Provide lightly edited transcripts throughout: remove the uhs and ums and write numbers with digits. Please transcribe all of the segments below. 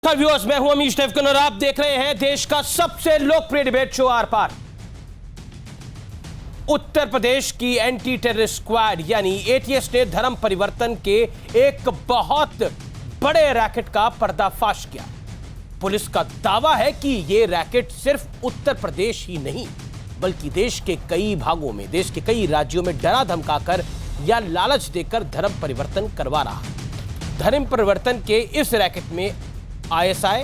नमस्कार व्यूअर्स, मैं हूं अमीश देवगन और आप देख रहे हैं देश का सबसे लोकप्रिय डिबेट शो आर पार। उत्तर प्रदेश की एंटी टेररिस्ट स्क्वाड यानी एटीएस ने धर्म परिवर्तन के एक बहुत बड़े रैकेट का पर्दाफाश किया। पुलिस का दावा है कि यह रैकेट सिर्फ उत्तर प्रदेश ही नहीं बल्कि देश के कई भागों में, देश के कई राज्यों में डरा धमकाकर या लालच देकर धर्म परिवर्तन करवा रहा है। धर्म परिवर्तन के इस रैकेट में आईएसआई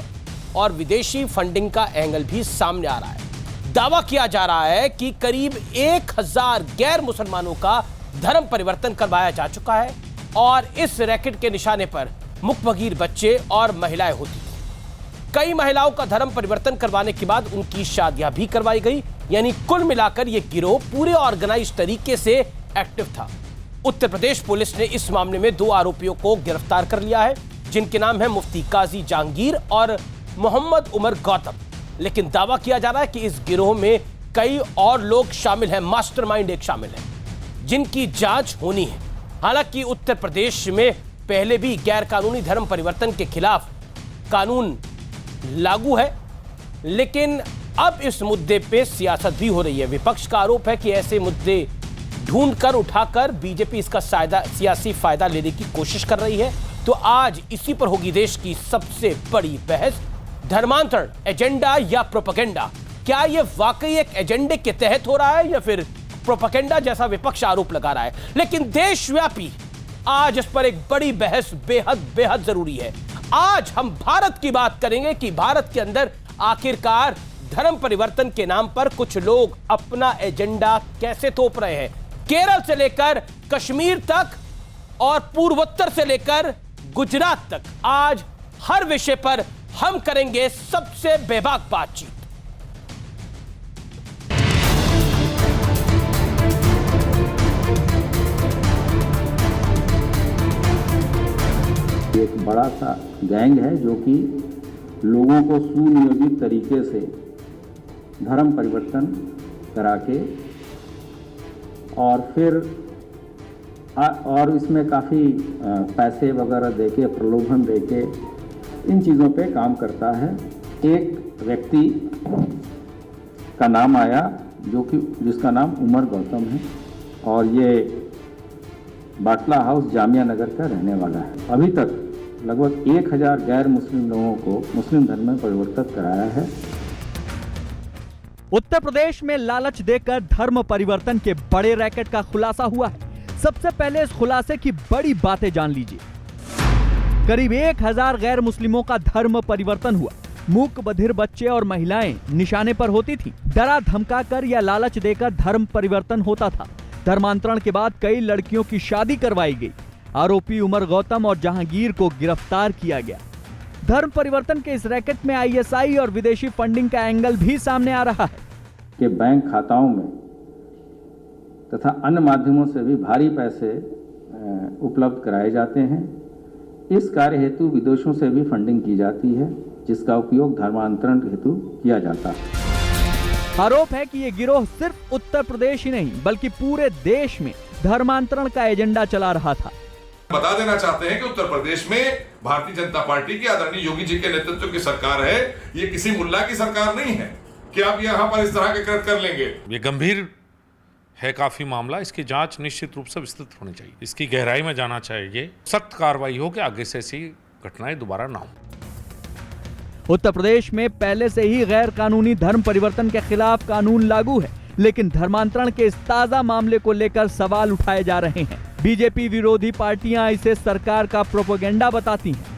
और विदेशी फंडिंग का एंगल भी सामने आ रहा है। दावा किया जा रहा है कि करीब 1000 गैर मुसलमानों का धर्म परिवर्तन करवाया जा चुका है और इस रैकेट के निशाने पर मुकबगीर बच्चे और महिलाएं होती थी। कई महिलाओं का धर्म परिवर्तन करवाने के बाद उनकी शादियां भी करवाई गई, यानी कुल मिलाकर यह गिरोह पूरे ऑर्गेनाइज तरीके से एक्टिव था। उत्तर प्रदेश पुलिस ने इस मामले में 2 आरोपियों को गिरफ्तार कर लिया है, जिनके नाम है मुफ्ती काजी जहांगीर और मोहम्मद उमर गौतम। लेकिन दावा किया जा रहा है कि इस गिरोह में कई और लोग शामिल हैं, मास्टरमाइंड एक शामिल है, जिनकी जांच होनी है। हालांकि उत्तर प्रदेश में पहले भी गैर कानूनी धर्म परिवर्तन के खिलाफ कानून लागू है, लेकिन अब इस मुद्दे पे सियासत भी हो रही है। विपक्ष का आरोप है कि ऐसे मुद्दे ढूंढकर उठाकर बीजेपी इसका सियासी फायदा लेने की कोशिश कर रही है। तो आज इसी पर होगी देश की सबसे बड़ी बहस, धर्मांतरण एजेंडा या प्रोपेगेंडा। क्या यह वाकई एक एजेंडे के तहत हो रहा है या फिर प्रोपेगेंडा जैसा विपक्ष आरोप लगा रहा है। लेकिन देशव्यापी आज इस पर एक बड़ी बहस बेहद बेहद जरूरी है। आज हम भारत की बात करेंगे कि भारत के अंदर आखिरकार धर्म परिवर्तन के नाम पर कुछ लोग अपना एजेंडा कैसे थोप रहे हैं। केरल से लेकर कश्मीर तक और पूर्वोत्तर से लेकर गुजरात तक, आज हर विषय पर हम करेंगे सबसे बेबाक बातचीत। एक बड़ा सा गैंग है जो कि लोगों को सुनियोजित तरीके से धर्म परिवर्तन करा के और फिर इसमें काफ़ी पैसे वगैरह देके, प्रलोभन देके इन चीज़ों पे काम करता है। एक व्यक्ति का नाम आया जिसका नाम उमर गौतम है और ये बाटला हाउस जामिया नगर का रहने वाला है। अभी तक लगभग 1000 गैर मुस्लिम लोगों को मुस्लिम धर्म में परिवर्तित कराया है। उत्तर प्रदेश में लालच देकर धर्म परिवर्तन के बड़े रैकेट का खुलासा हुआ है। सबसे पहले इस खुलासे की बड़ी बातें जान लीजिए। करीब 1000 गैर मुस्लिमों का धर्म परिवर्तन हुआ। मूक बधिर बच्चे और महिलाएं निशाने पर होती थीं। डरा धमकाकर या लालच देकर धर्म परिवर्तन होता था। धर्मांतरण के बाद कई लड़कियों की शादी करवाई गई। आरोपी उमर गौतम और जहांगीर को गिरफ्तार किया गया। धर्म परिवर्तन के इस रैकेट में आईएसआई और विदेशी फंडिंग का एंगल भी सामने आ रहा है कि बैंक खाताओं में तथा अन्य माध्यमों से भी भारी पैसे उपलब्ध कराए जाते हैं। इस कार्य हेतु विदेशों से भी फंडिंग की जाती है, जिसका उपयोग धर्मांतरण हेतु किया जाता है। आरोप है कि ये गिरोह सिर्फ उत्तर प्रदेश ही नहीं बल्कि पूरे देश में धर्मांतरण का एजेंडा चला रहा था। बता देना चाहते हैं कि उत्तर प्रदेश में भारतीय जनता पार्टी की आदरणीय योगी जी के नेतृत्व की सरकार है। ये किसी मुल्ला की सरकार नहीं है कि आप यहाँ पर इस तरह के कृत्य कर लेंगे। ये गंभीर है काफी मामला, इसकी जांच निश्चित रूप से विस्तृत होनी चाहिए, इसकी गहराई में जाना चाहिए, सख्त कार्रवाई हो कि आगे से ऐसी घटनाएं दोबारा ना हो। उत्तर प्रदेश में पहले से ही गैर कानूनी धर्म परिवर्तन के खिलाफ कानून लागू है, लेकिन धर्मांतरण के इस ताजा मामले को लेकर सवाल उठाए जा रहे हैं। बीजेपी विरोधी पार्टियां इसे सरकार का प्रोपेगेंडा बताती हैं।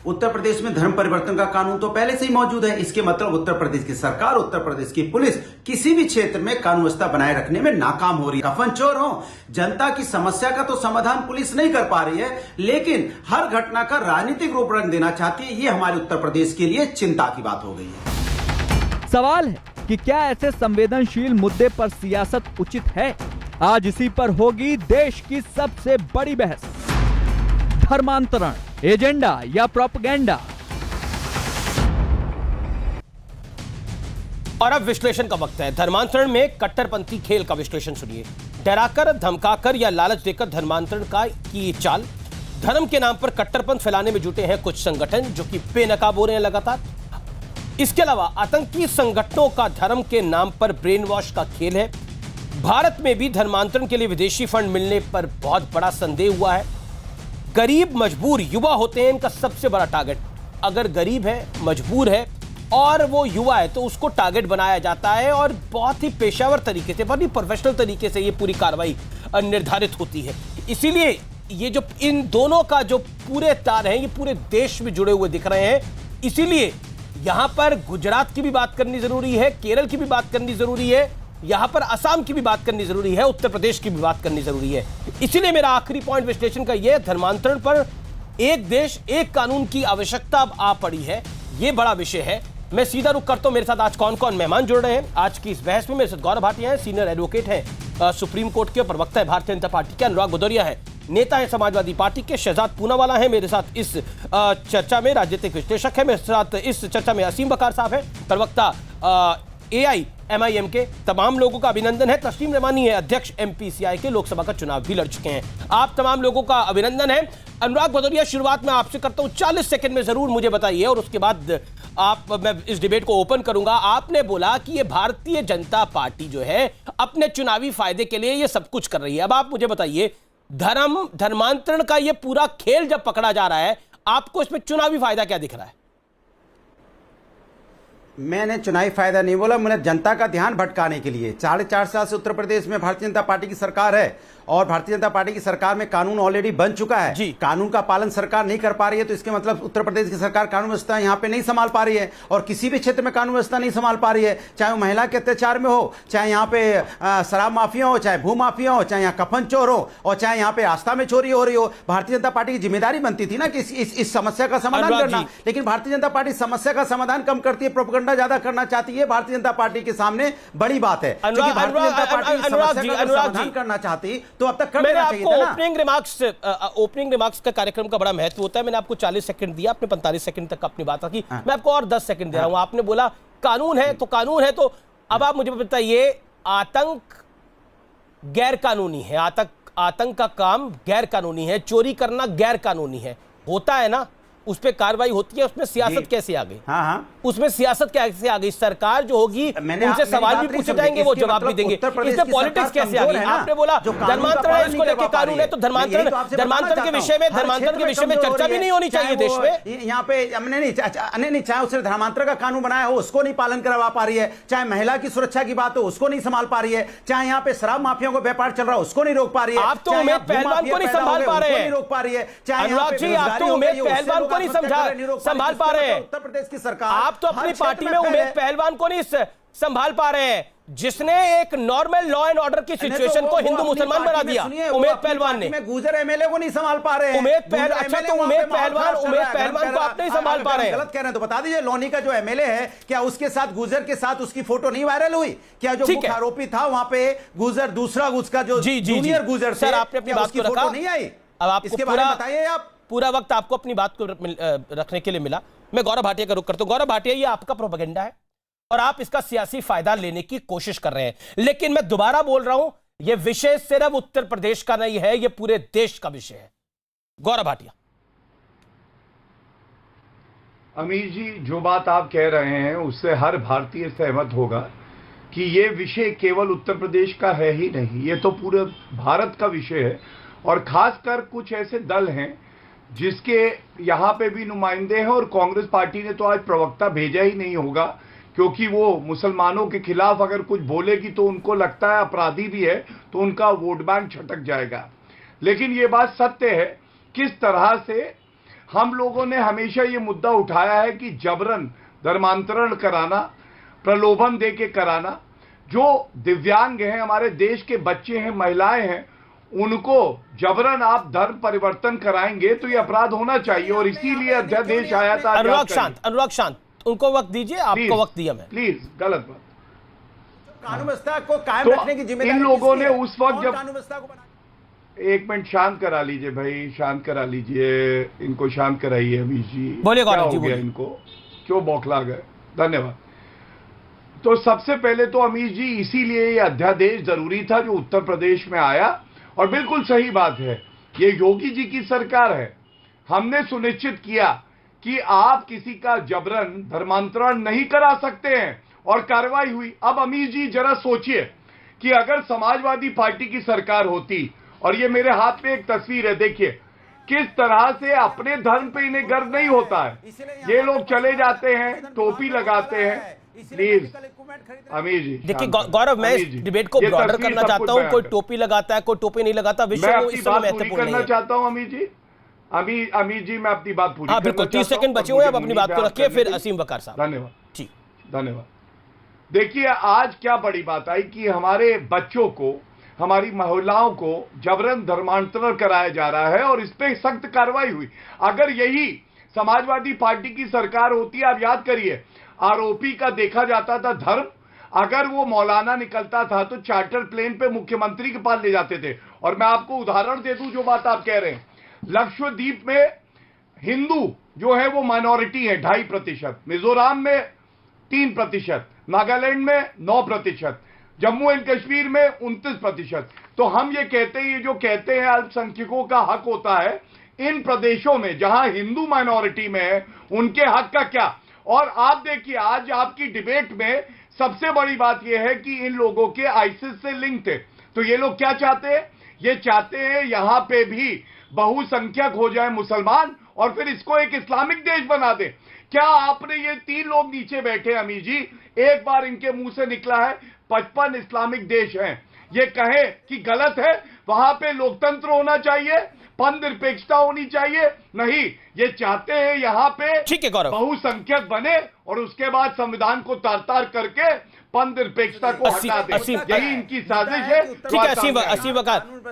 उत्तर प्रदेश में धर्म परिवर्तन का कानून तो पहले से ही मौजूद है। इसके मतलब उत्तर प्रदेश की सरकार, उत्तर प्रदेश की पुलिस किसी भी क्षेत्र में कानून व्यवस्था बनाए रखने में नाकाम हो रही है। कफन चोर हो, जनता की समस्या का तो समाधान पुलिस नहीं कर पा रही है, लेकिन हर घटना का राजनीतिक रूप रंग देना चाहती है। ये हमारे उत्तर प्रदेश के लिए चिंता की बात हो गई है। सवाल है कि क्या ऐसे संवेदनशील मुद्दे पर सियासत उचित है? आज इसी पर होगी देश की सबसे बड़ी बहस। धर्मांतरण एजेंडा या प्रोपेगेंडा। और अब विश्लेषण का वक्त है। धर्मांतरण में कट्टरपंथी खेल का विश्लेषण सुनिए। डराकर, धमकाकर या लालच देकर धर्मांतरण की चाल धर्म के नाम पर कट्टरपंथ फैलाने में जुटे हैं कुछ संगठन जो कि बेनकाब हो रहे हैं लगातार। इसके अलावा आतंकी संगठनों का धर्म के नाम पर ब्रेन वॉश का खेल है। भारत में भी धर्मांतरण के लिए विदेशी फंड मिलने पर बहुत बड़ा संदेह हुआ है। गरीब मजबूर युवा होते हैं इनका सबसे बड़ा टारगेट। अगर गरीब है, मजबूर है और वो युवा है तो उसको टारगेट बनाया जाता है और बहुत ही पेशावर तरीके से, बहुत ही प्रोफेशनल तरीके से ये पूरी कार्रवाई निर्धारित होती है। इसीलिए ये जो इन दोनों का जो पूरे तार हैं ये पूरे देश में जुड़े हुए दिख रहे हैं। इसीलिए यहां पर गुजरात की भी बात करनी जरूरी है, केरल की भी बात करनी जरूरी है, यहां पर असम की भी बात करनी जरूरी है, उत्तर प्रदेश की भी बात करनी जरूरी है। इसीलिए मेरा आखिरी पॉइंट विश्लेषण का यह, धर्मांतरण पर एक देश एक कानून की आवश्यकता अब आ पड़ी है, यह बड़ा विषय है। मैं सीधा रुख करता हूं मेरे साथ आज कौन कौन मेहमान जुड़ रहे हैं आज की इस बहस में। मेरे साथ गौरव भाटिया हैं, सीनियर एडवोकेट हैं, सुप्रीम कोर्ट के प्रवक्ता है भारतीय जनता पार्टी के। अनुराग भदौरिया है, नेता है समाजवादी पार्टी के। शहजाद पूनावाला है मेरे साथ इस चर्चा में, राजनीतिक विश्लेषक है मेरे साथ इस चर्चा में। असीम बकार साहब है, प्रवक्ता AIMIM के। तमाम लोगों का अभिनंदन है। तस्लीम रमानी है, अध्यक्ष MPCI के, लोकसभा का चुनाव भी लड़ चुके हैं। आप तमाम लोगों का अभिनंदन है। अनुराग भदौरिया, शुरुआत में आपसे करता हूं, 40 सेकंड में जरूर मुझे बताइए और उसके बाद मैं इस डिबेट को ओपन करूंगा। आपने बोला कि ये भारतीय जनता पार्टी जो है अपने चुनावी फायदे के लिए ये सब कुछ कर रही है। अब आप मुझे बताइए, धर्मांतरण का ये पूरा खेल जब पकड़ा जा रहा है, आपको इसमें चुनावी फायदा क्या दिख रहा है? मैंने चुनावी फायदा नहीं बोला, मैंने जनता का ध्यान भटकाने के लिए। 4.5 साल से उत्तर प्रदेश में भारतीय जनता पार्टी की सरकार है और भारतीय जनता पार्टी की सरकार में कानून ऑलरेडी बन चुका है जी। कानून का पालन सरकार नहीं कर पा रही है तो इसके मतलब उत्तर प्रदेश की सरकार कानून व्यवस्था यहां पे नहीं संभाल पा रही है और किसी भी क्षेत्र में कानून व्यवस्था नहीं संभाल पा रही है, चाहे वो महिला के अत्याचार में हो, चाहे यहाँ पे शराब माफिया हो, चाहे भू माफिया हो, चाहे यहाँ कफन चोर हो और चाहे यहाँ पे आस्था में चोरी हो रही हो। भारतीय जनता पार्टी की जिम्मेदारी बनती थी ना कि इस समस्या का समाधान करना, लेकिन भारतीय जनता पार्टी समस्या का समाधान कम करती है, प्रोपेगेंडा ज्यादा करना चाहती है। भारतीय जनता पार्टी के सामने बड़ी बात है क्योंकि भारतीय जनता पार्टी समस्या का समाधान करना चाहती तो अब तक कर देना चाहिए। ओपनिंग रिमार्क्स का कार्यक्रम का बड़ा महत्व होता है। मैंने आपको 40 सेकंड दिया, आपने 45 सेकंड तक अपनी बात रखी। मैं आपको और 10 सेकंड दे रहा हूं। आपने बोला कानून है तो कानून है, तो अब आप मुझे बताइए, आतंक गैर कानूनी है, आतंक का काम गैर कानूनी है, चोरी करना गैर कानूनी है, होता है ना, उस पर कार्रवाई होती है, उसमें सियासत कैसे आ गई? उसमें सियासत कैसे आ गई? सरकार जो होगी उनसे सवाल भी पूछे जाएंगे, वो जवाब भी देंगे। इसमें पॉलिटिक्स कैसे आ गई? आपने बोला धर्मांतरण है, इसको लेकर कानून है, तो धर्मांतरण के विषय में चर्चा भी नहीं होनी चाहिए देश में। यहाँ पे नहीं, चाहे उसने धर्मांतरण का कानून बनाया हो उसको नहीं पालन करवा पा रही है, चाहे महिला की सुरक्षा की बात हो उसको नहीं संभाल पा रही है, चाहे यहाँ पे शराब माफियाओं को व्यापार चल रहा है उसको नहीं रोक पा रही है। आप तो उमेद पहलवान को नहीं संभाल पा रहे हैं, रोक पा रही है, चाहे आप तो उमेद पहलवान नहीं संभाल पा रहे हैं। उत्तर प्रदेश की सरकार, आप तो अपनी पार्टी में उमेद पहलवान को नहीं संभाल पा रहे हैं, जिसने एक नॉर्मल लॉ एंड ऑर्डर की सिचुएशन को हिंदू मुसलमान बना दिया। उमेद पहलवान ने गुजर MLA को नहीं संभाल पा रहे हैं। उमेद पहलवान को आप नहीं संभाल पा रहे हैं। गलत कह रहे हैं तो बता दीजिए, लोनी का जो MLA है क्या उसके साथ गुजर के साथ उसकी फोटो नहीं वायरल हुई? क्या जो मुख्य आरोपी था वहां पे गुजर, दूसरा उसका जो जूनियर गुजर सर, आपने अपनी बात को रखा, नहीं आई? अब आपको इसके बारे में बताइए। आप पूरा वक्त आपको अपनी बात को रखने के लिए मिला। मैं गौरव भाटिया का रुख करता हूं। गौरव भाटिया, ये आपका प्रोपेगेंडा है और आप इसका सियासी फायदा लेने की कोशिश कर रहे हैं, लेकिन मैं दोबारा बोल रहा हूं, यह विषय सिर्फ उत्तर प्रदेश का नहीं है, यह पूरे देश का विषय है। गौरव भाटिया। अमीर जी, जो बात आप कह रहे हैं उससे हर भारतीय सहमत होगा कि यह विषय केवल उत्तर प्रदेश का है ही नहीं, यह तो पूरे भारत का विषय है और खासकर कुछ ऐसे दल हैं जिसके यहाँ पे भी नुमाइंदे हैं और कांग्रेस पार्टी ने तो आज प्रवक्ता भेजा ही नहीं होगा क्योंकि वो मुसलमानों के खिलाफ अगर कुछ बोलेगी तो उनको लगता है अपराधी भी है तो उनका वोट बैंक छटक जाएगा। लेकिन ये बात सत्य है, किस तरह से हम लोगों ने हमेशा ये मुद्दा उठाया है कि जबरन धर्मांतरण कराना, प्रलोभन दे के कराना, जो दिव्यांग हैं, हमारे देश के बच्चे हैं, महिलाएं हैं, उनको जबरन आप धर्म परिवर्तन कराएंगे तो ये अपराध होना चाहिए और इसीलिए अध्यादेश आया था। अनुराग शांत, उनको वक्त दीजिए, आपको वक्त दिया मैं। प्लीज, गलत बात। कानून व्यवस्था को कायम रखने की जिम्मेदारी इन लोगों ने उस वक्त जब कानून व्यवस्था को एक मिनट शांत करा लीजिए भाई, शांत करा लीजिए, इनको शांत कराइए। अमीश जी, बोलिए क्या गौरव हो जी, गया इनको, क्यों बौखला गए? धन्यवाद। तो सबसे पहले तो अमीश जी, इसीलिए ये अध्यादेश जरूरी था जो उत्तर प्रदेश में आया और बिल्कुल सही बात है ये योगी जी की सरकार है। हमने सुनिश्चित किया कि आप किसी का जबरन धर्मांतरण नहीं करा सकते हैं और कार्रवाई हुई। अब अमीर जी जरा सोचिए कि अगर समाजवादी पार्टी की सरकार होती, और ये मेरे हाथ में एक तस्वीर है, देखिए किस तरह से अपने धर्म पे इन्हें गर्व नहीं होता है। ये लोग चले जाते हैं, टोपी लगाते हैं। प्लीज अमीर जी देखिए गौरव, मैं इस डिबेट को ब्रॉडर करना चाहता हूं। कोई टोपी लगाता है, कोई टोपी नहीं लगाता, विषय मैं वो अपनी इस समय बात पूरी महत्वपूर्ण करना नहीं है। चाहता हूं अमीर जी। अमीर जी मैं अपनी बात पूरी हाँ बिल्कुल, 30 सेकंड बचे हुए हैं, अब अपनी बात को रखिए, फिर असीम वकार साहब। धन्यवाद जी धन्यवाद। देखिए आज क्या बड़ी बात आई कि हमारे बच्चों को, हमारी महिलाओं को जबरन धर्मांतरण कराया जा रहा है और इस पे सख्त कार्रवाई हुई। अगर यही समाजवादी पार्टी की सरकार होती, आप याद करिए, आरोपी का देखा जाता था धर्म, अगर वो मौलाना निकलता था तो चार्टर प्लेन पे मुख्यमंत्री के पास ले जाते थे। और मैं आपको उदाहरण दे दूं जो बात आप कह रहे हैं, लक्षद्वीप में हिंदू जो है वो माइनॉरिटी है 2.5%, मिजोरम में 3%, नागालैंड में 9%, जम्मू एंड कश्मीर में 29%। तो हम ये कहते हैं, ये जो कहते हैं अल्पसंख्यकों का हक होता है, इन प्रदेशों में जहां हिंदू माइनॉरिटी में है उनके हक का क्या। और आप देखिए आज आपकी डिबेट में सबसे बड़ी बात यह है कि इन लोगों के आईसिस से लिंक थे। तो ये लोग क्या चाहते हैं? ये चाहते हैं यहां पे भी बहुसंख्यक हो जाए मुसलमान और फिर इसको एक इस्लामिक देश बना दे। क्या आपने, ये 3 लोग नीचे बैठे अमीर जी, एक बार इनके मुंह से निकला है 55 इस्लामिक देश हैं, ये कहे कि गलत है, वहां पे लोकतंत्र होना चाहिए, धर्मनिरपेक्षता होनी चाहिए? नहीं, ये चाहते हैं यहां पे ठीक है गौरव, बहुसंख्यक बने और उसके बाद संविधान को तार-तार करके धर्मनिरपेक्षता को हटा दे। यही इनकी साजिश है। ठीक है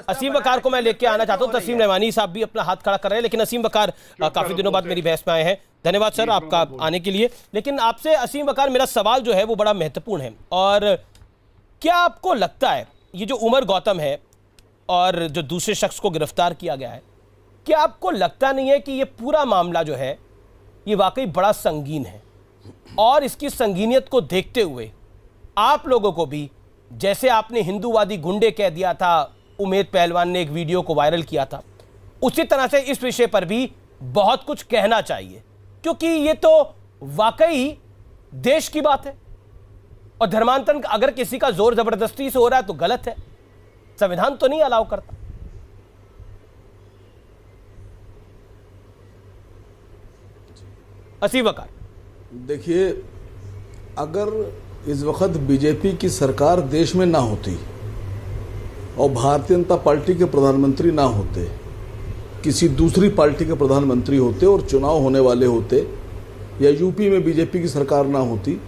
असीम वकार को मैं लेके आना चाहता हूं। तस्लीम रहमानी साहब भी अपना हाथ खड़ा कर रहे हैं, लेकिन असीम वकार काफी दिनों बाद मेरी बहस में आए हैं। धन्यवाद सर आपका आने के लिए। लेकिन आपसे असीम वकार, मेरा सवाल जो है वो बड़ा महत्वपूर्ण है। और क्या आपको लगता है ये जो उमर गौतम है और जो दूसरे शख्स को गिरफ्तार किया गया है, क्या आपको लगता नहीं है कि ये पूरा मामला जो है ये वाकई बड़ा संगीन है? और इसकी संगीनियत को देखते हुए आप लोगों को भी, जैसे आपने हिंदूवादी गुंडे कह दिया था, उमेद पहलवान ने एक वीडियो को वायरल किया था, उसी तरह से इस विषय पर भी बहुत कुछ कहना चाहिए, क्योंकि ये तो वाकई देश की बात है। और धर्मांतरण अगर किसी का जोर जबरदस्ती से हो रहा है तो गलत है, संविधान तो नहीं अलाउ करता। असीम वकार, देखिए, अगर इस वक्त बीजेपी की सरकार देश में ना होती और भारतीय जनता पार्टी के प्रधानमंत्री ना होते, किसी दूसरी पार्टी के प्रधानमंत्री होते और चुनाव होने वाले होते, या यूपी में बीजेपी की सरकार ना होती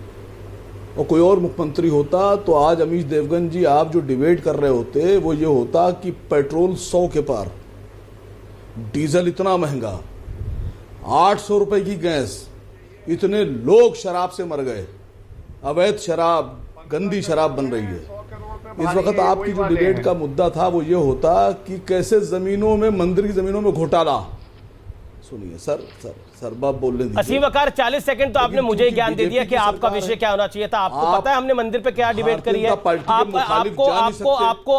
और कोई और मुख्यमंत्री होता, तो आज अमीश देवगन जी आप जो डिबेट कर रहे होते वो ये होता कि पेट्रोल 100 के पार, डीजल इतना महंगा, 800 रुपए की गैस, इतने लोग शराब से मर गए, अवैध शराब, गंदी शराब बन रही है। इस वक्त आपकी जो डिबेट का मुद्दा था वो ये होता कि कैसे जमीनों में, मंदिर की जमीनों में घोटाला। सुनिए सर बात बोलने दीजिए। असीम वकार, 40 सेकंड तो आपने मुझे ज्ञान दे दिया कि आपका विषय क्या होना चाहिए था। आपको पता है हमने मंदिर पे क्या डिबेट करी है?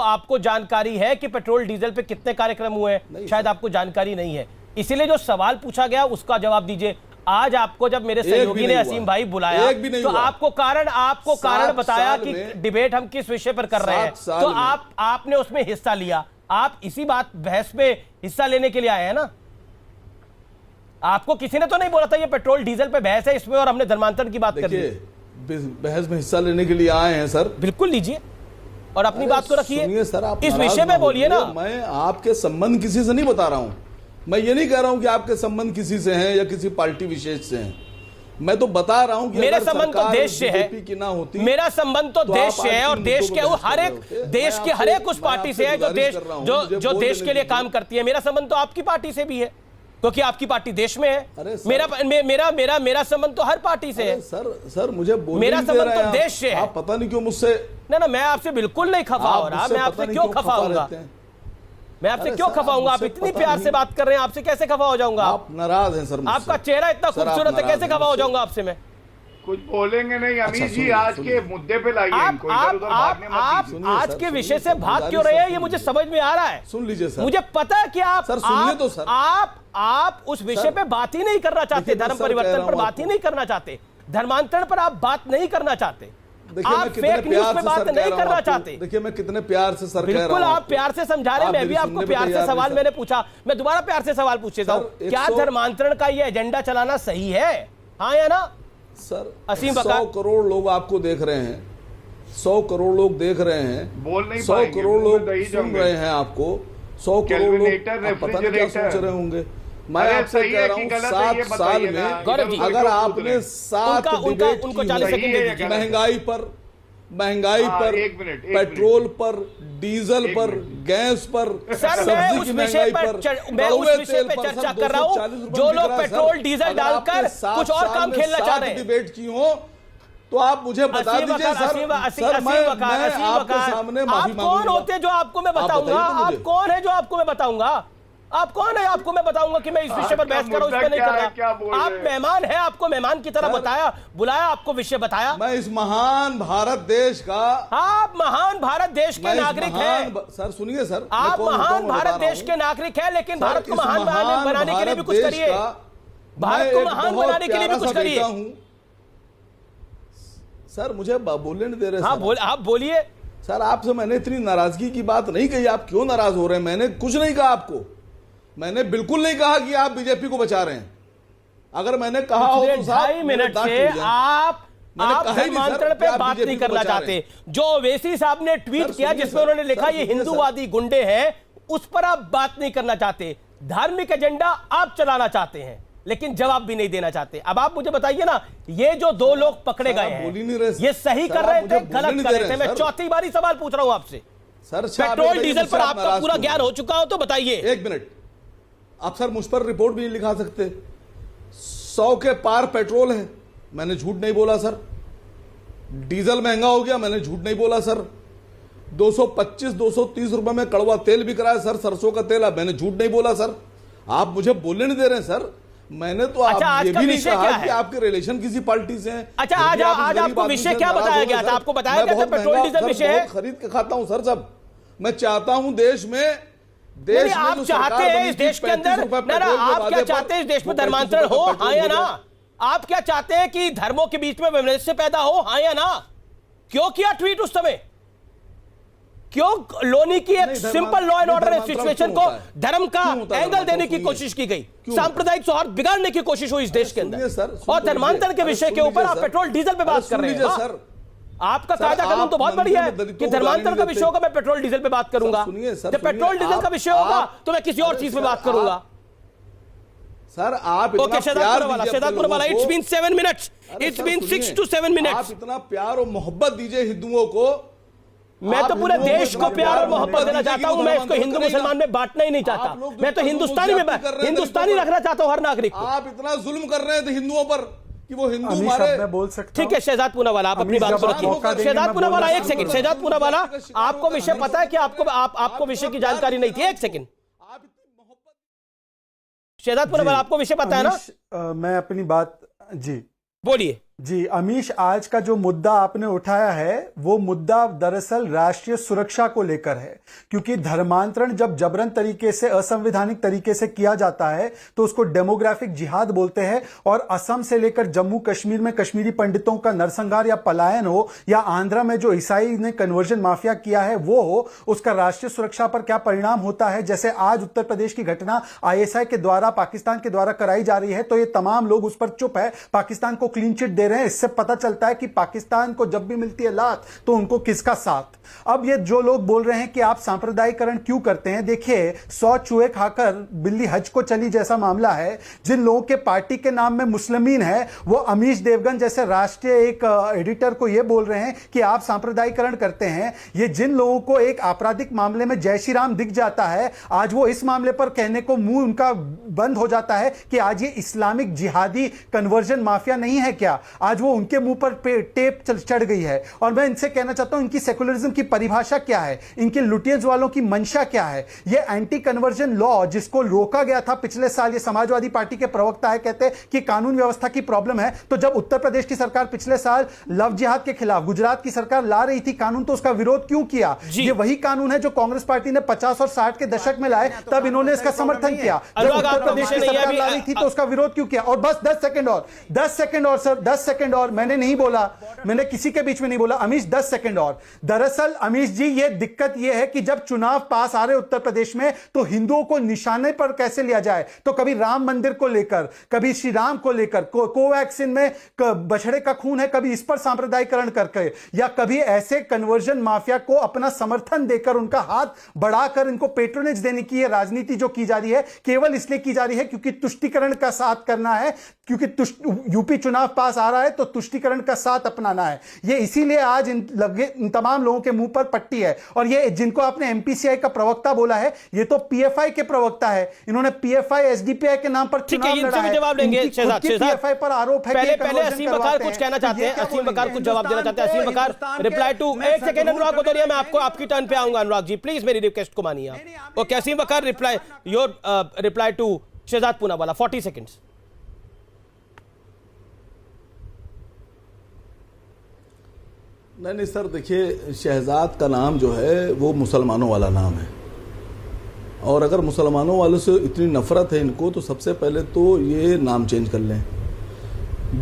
आपको जानकारी है कि पेट्रोल डीजल पे कितने कार्यक्रम हुए हैं? शायद आपको जानकारी नहीं है, इसीलिए जो सवाल पूछा गया उसका जवाब दीजिए। आज आपको जब मेरे सहयोगी ने असीम भाई बुलाया तो आपको कारण बताया कि डिबेट हम किस विषय पर कर रहे हैं, तो आपने उसमें हिस्सा लिया। आप इसी बहस में हिस्सा लेने के लिए आए हैं ना? आपको किसी ने तो नहीं बोला था ये पेट्रोल डीजल पे बहस है इसमें और हमने धर्मांतरण की बात कर दी। बहस में हिस्सा लेने के लिए आए हैं सर, बिल्कुल लीजिए और अपनी बात को रखिए, सर आप इस विषय में बोलिए ना। मैं आपके संबंध किसी से नहीं बता रहा हूं, मैं ये नहीं कह रहा हूं कि आपके संबंध किसी से हैं या किसी पार्टी विशेष से हैं। मैं तो बता रहा हूं कि मेरा संबंध तो देश से है, की ना होती, मेरा संबंध तो देश से है और देश के हर एक उस पार्टी से है जो देश के लिए काम करती है। मेरा संबंध तो आपकी पार्टी से भी है क्योंकि आपकी पार्टी देश में है। मेरा संबंध तो हर पार्टी से है। सर मुझे मेरा संबंध तो देश से है। आप पता नहीं क्यों मुझसे, ना मैं आपसे बिल्कुल नहीं खफा हो रहा। मैं आपसे क्यों खफा होऊंगा? मैं आपसे क्यों खफा होऊंगा? आप इतनी प्यार से बात कर रहे हैं, आपसे कैसे खफा हो जाऊंगा? आप नाराज हैं सर मुझसे। आपका चेहरा इतना खूबसूरत है, कैसे खफा हो जाऊंगा आपसे मैं? कुछ बोलेंगे नहीं अमीर जी, सुनिए, आज सुनिए। के मुद्दे पे लाइए आप इनको, इधर-उधर भागने मत आप दीजिए। सुनिए आज सर, के सुनिए विषय से सर, भाग गुजारिश क्यों रहे हैं सर, ये मुझे सुनिए। समझ में आ रहा है। सुन लीजिए सर। मुझे पता है कि आप सर, सुनिए तो सर। आप उस विषय सर, पे बात ही नहीं करना चाहते, देखिए, मैं धर्म सर कह परिवर्तन रहा पर हूं बात ही आपको। नहीं करना चाहते, धर्मांतरण पर आप बात नहीं करना चाहते, देखिए आप मैं कितने फेक न्यूज प्यार पे से बात सर कह नहीं रहा हूं करना आपको। चाहते। देखिए मैं कितने प्यार से सर कह रहा हूं बिल्कुल आप आपको। प्यार से समझा रहे हैं, आप मैं भी मेरी आपको सुनने पे प्यार से तैयार सवाल नहीं, मैंने सर। पूछा, मैं दोबारा प्यार से सवाल पूछ लेता हूं, सर, क्या 100 धर्मांतरण का ये एजेंडा चलाना सही है, हाँ या ना? सर असीम 100 बका। करोड़ लोग आपको देख रहे हैं, 100 करोड़ लोग देख रहे हैं, बोल नहीं 100 पाएंगे, करोड़ मुंह में लोग दही सुन जमेंगे। रहे हैं आपको, 100 करोड़ लोग कैलकुलेटर, आप पता नहीं क्या रेफ्रिजरेटर। सोच रहे होंगे। मैं अरे आपसे सही कह है रहा कि हूँ गलत है, 7 ये साल बताइए में ना। गौरव जी, अगर आपने 7 डिबेट उनको की 40 हो, सेकंड दे सही है दीजिए। क्या? महंगाई हाँ, पर, एक मिनट, पेट्रोल पर, डीजल पर, गैस पर, सर मैं सब्जी उस की विषय महंगाई पर पर, मैं उस कड़वे विषय तेल पे पर चर्चा सर कर रहा 240 हूं, रुपए जो बिक लोग रहा है, पेट्रोल सर। डीजल अगर आपने डालकर 7 कुछ और साल काम में खेलना चाह 7 रहे हैं। डिबेट की हो तो आप मुझे बता असीम दीजिए वकार, सर। असीम सर मैं आपके सामने आप माफी कौन मांगूंगा। होते हैं जो आपको मैं बताऊंगा? बताइए तो आप मुझे। कौन है जो आपको मैं बताऊंगा? आप कौन है आपको मैं बताऊंगा कि मैं इस विषय पर आपका बहस कर रहा हूं, इस पे नहीं मुद्दा कर क्या है, क्या बोल रहा। आप रहे हैं? मेहमान हैं, आपको मेहमान की तरह सर, बताया, बुलाया, आपको विषय बताया। मैं इस महान भारत देश का आप महान भारत देश के मैं इस नागरिक महान हैं। सर सुनिए सर, मैं आप कौन होता हूं, महान मैं बता भारत रहा देश हूं। के नागरिक हैं, लेकिन सर, भारत को इस महान बनाने के लिए भी कुछ भारत करिए। देश का भारत मैं को एक महान बहुत बनाने के लिए भी प्यारा कुछ सा करिए। बेटा हूं। सर मुझे बोलने नहीं दे रहे हाँ सर। आप बोलिए। सर आपसे मैंने इतनी नाराजगी की बात नहीं कही, आप क्यों नाराज हो रहे हैं? मैंने कुछ नहीं कहा आपको, मैंने बिल्कुल नहीं कहा कि आप बीजेपी को बचा रहे हैं। अगर मैंने कहा हो पिछले तो साहब 2.5 मेरे मिनट दांत से टूट जाएं। आप मैंने कहा ही नहीं, सर, धर्मांतरण कि पे आप बात बीजेपी नहीं को करना बचा रहे हैं। चाहते। जो ओवैसी साहब ने ट्वीट सर, किया सुनिए जिसमें सर, उन्होंने लिखा सर, ये सुनिए हिंदूवादी गुंडे हैं, उस पर आप बात नहीं करना चाहते। धार्मिक एजेंडा आप चलाना चाहते हैं, लेकिन जवाब भी नहीं देना चाहते। अब आप मुझे बताइए ना, ये जो 2 लोग पकड़े सर, गए आप बोल ही हैं, नहीं रहे। ये सही सर, कर आप रहे मुझे थे, बोलने गलत नहीं कर दे रहे थे? रहे, मैं सर। चौथी बारी सवाल पूछ रहा हूं आपसे। सर अच्छा, आप पेट्रोल बताइए डीजल मुझसे पर आप आपका नाराज पूरा क्यों ज्ञान हैं? हो चुका हो तो बताइए। 1 मिनट, आप सर मुझ पर रिपोर्ट भी नहीं लिखा सकते। 100 के पार पेट्रोल है, मैंने झूठ नहीं बोला सर। डीजल महंगा हो गया, मैंने झूठ नहीं बोला सर। 225-230 रुपए में कड़वा तेल बिक रहा है सर, सरसों का तेल, मैंने झूठ नहीं बोला सर। आप मुझे बोलने नहीं दे रहे हैं सर। मैंने तो अच्छा, आप आज ये का भी नहीं विषय कहा क्या कि है? आपके रिलेशन किसी पार्टी से हैं। अच्छा, फिर भी आप इस आज गरीब आपको आदमी विषय से क्या नाराज बताया हो रहे गया हैं, था? सर। आपको बताया मैं गया था बहुत पेट्रोल महंगा, डीजल सर, विषय है? बहुत खरीद के खाता हूं सर। सब मैं चाहता हूं देश में नहीं, आप जो चाहते सरकार हैं बनी इस थी, देश के 35 अंदर रुपए ना पेट्रोल के आप क्या वादे चाहते हैं इस पर, देश में वो 35 धर्मांतरण रुपए हो, पेट्रोल हाँ या हो ना? गया। आप क्या चाहते हैं कि धर्मों के बीच में वैमनस्य पैदा हो, हाँ या ना? क्यों किया ट्वीट उस समय? क्यों लोनी की एक नहीं, सिंपल लॉ एंड ऑर्डर धर्मांतरण सिचुएशन क्यों को होता है? धर्म का क्यों होता है एंगल धर्मांतरण? देने की सुनिए। कोशिश की गई, क्यों होता है? सांप्रदायिक सौहार्द बिगाड़ने की कोशिश हुई इस देश के सुनिए अंदर, सर, सुन और तो धर्मांतरण के लीजिए। विषय अरे के सुन ऊपर आप लीजिए, पेट्रोल डीजल पे अरे बात सुन कर रहे हैं। लीजिए, हाँ। सर। आपका सर, कायदा कानून आप तो बहुत बढ़िया है मंदिर में कि दलितों को धर्मांतरण गाली का नहीं विषय होगा, मैं पेट्रोल डीजल पे बात करूंगा। सुनिए, सर, जब पेट्रोल सुनिए, डीजल का आप- विषय होगा आप- तो मैं किसी और अरे चीज पे सर, बात करूंगा। सर आप इतना ओके, प्यार शेदातपुर वाला, दीजिए अपने शेदातपुर वाला, लोगों इट्स को। बीन 7 मिनट्स, अरे इट्स सर, बीन सुनिए, 6 to 7 minutes। आप इतना प्यार और मोहब्बत दीजिए हिंदुओं को। मैं तो आप पूरे हिंदुओं देश को इतना प्यार और मोहब्बत देना दीजिए कि चाहता हूं। वो मैं इसको धर्मांतरण हिंदू करेगा। मुसलमान में बांटना ही नहीं आप चाहता। लोग जो मैं तो इतना हिंदुस्तानी में जुल्म कर रहे हैं हिंदुस्तानी दलितों पर। रखना चाहता हूं हर नागरिक को। आप इतना जुल्म कर रहे थे हिंदुओं पर कि वो हिंदू अमीश हमारे साहब, मैं बोल सकता ठीक है, शहजाद पूनावाला, आप अपनी अमीश, बात जब को आप रखिए। मौका देंगे, शहजाद मैं पूनावाला, बोलना एक शुरू सेकंड। करूंगा। शहजाद पूनावाला, शिकार आपको होगा, विषय पता है कि आपको विषय की जानकारी नहीं थी? एक सेकंड, आप इतनी मोहब्बत शहजाद पूनावाला, आपको विषय पता है ना? अमीश, मैं अपनी बात जी बोलिए। जी अमीश, आज का जो मुद्दा आपने उठाया है वो मुद्दा दरअसल राष्ट्रीय सुरक्षा को लेकर है, क्योंकि धर्मांतरण जब जबरन तरीके से, असंवैधानिक तरीके से किया जाता है तो उसको डेमोग्राफिक जिहाद बोलते हैं। और असम से लेकर जम्मू कश्मीर में कश्मीरी पंडितों का नरसंहार या पलायन हो, या आंध्रा में जो ईसाई ने कन्वर्जन माफिया किया है वो हो, उसका राष्ट्रीय सुरक्षा पर क्या परिणाम होता है। जैसे आज उत्तर प्रदेश की घटना ISI के द्वारा, पाकिस्तान के द्वारा कराई जा रही है, तो ये तमाम लोग उस पर चुप है, पाकिस्तान को क्लीन चिट दे रहे हैं। इससे पता चलता है कि पाकिस्तान को जब भी मिलती है लात तो उनको किसका साथ। अब ये जो लोग बोल रहे हैं कि आप सांप्रदायिकरण क्यों करते हैं, देखिए 100 चूहे खाकर बिल्ली हज को चली जैसा मामला है। जिन लोगों के पार्टी के नाम में मुस्लिमीन है, वो अमीश देवगन जैसे राष्ट्रीय एक एडिटर को ये बोल रहे हैं कि आप सांप्रदायिकरण करते हैं। ये जिन लोगों को एक आपराधिक मामले में जय श्री राम दिख जाता है, आज वो इस मामले पर कहने को मुंह उनका बंद हो जाता है कि आज ये इस्लामिक जिहादी कन्वर्जन माफिया नहीं है क्या। आज वो उनके मुंह पर टेप चढ़ गई है। और मैं इनसे कहना चाहता हूं इनकी सेकुलरिज्म की परिभाषा क्या है, इनके लुटियंस वालों की मंशा क्या है। ये एंटी कन्वर्जन लॉ जिसको रोका गया था पिछले साल, ये समाजवादी पार्टी के प्रवक्ता है, कहते हैं कि कानून व्यवस्था की प्रॉब्लम है। तो जब उत्तर प्रदेश की सरकार पिछले साल लव जिहाद के खिलाफ गुजरात की सरकार ला रही थी कानून, तो उसका विरोध क्यों किया? ये वही कानून है जो कांग्रेस पार्टी ने 50 और 60 के दशक में लाए, तब इन्होंने इसका समर्थन किया। जब उत्तर प्रदेश की सरकार ला रही थी तो उसका विरोध क्यों किया? और बस 10 सेकंड और सर 10 सेकंड और, मैंने नहीं बोला, मैंने किसी के बीच में नहीं बोला। अमीश 10 सेकंड और। दरअसल अमीश जी ये दिक्कत ये है कि जब चुनाव पास आ रहे उत्तर प्रदेश में तो हिंदुओं को निशाने पर कैसे लिया जाए। तो कभी राम मंदिर को लेकर, कभी श्री राम को लेकर, कोवैक्सीन में बछड़े का खून है, कभी इस पर सांप्रदायिकरण करके, या कभी ऐसे कन्वर्जन माफिया को अपना समर्थन देकर, उनका हाथ बढ़ाकर इनको पेट्रोनेज देने की ये राजनीति जो की जा रही है केवल इसलिए की जा रही है क्योंकि तुष्टीकरण का साथ करना है, क्योंकि यूपी चुनाव पास आ रहा है तो तुष्टीकरण का साथ अपनाना है। ये इसीलिए आज इन तमाम लोगों के मुंह पर पट्टी है। और ये जिनको आपने एमपीसीआई का प्रवक्ता बोला है, ये तो पीएफआई के प्रवक्ता है। इन्होंने पीएफआई एसडीपीआई के नाम पर चुनाव लड़ा है। जवाब देंगे पीएफआई पर आरोप है। पहले असीम बकार कुछ कहना चाहते हैं, असीम बकार कुछ जवाब देना चाहते हैं। असीम बकार रिप्लाई टू, एक सेकंड अनुराग भदौरिया, मैं आपको आपकी टर्न पे आऊंगा। अनुराग जी प्लीज मेरी रिक्वेस्ट को मानिए आप। Okay Asim Bakar reply, your reply to Shehzad Poonawalla, 40 seconds. नहीं सर, देखिए शहजाद का नाम जो है वो मुसलमानों वाला नाम है, और अगर मुसलमानों वालों से इतनी नफरत है इनको तो सबसे पहले तो ये नाम चेंज कर लें।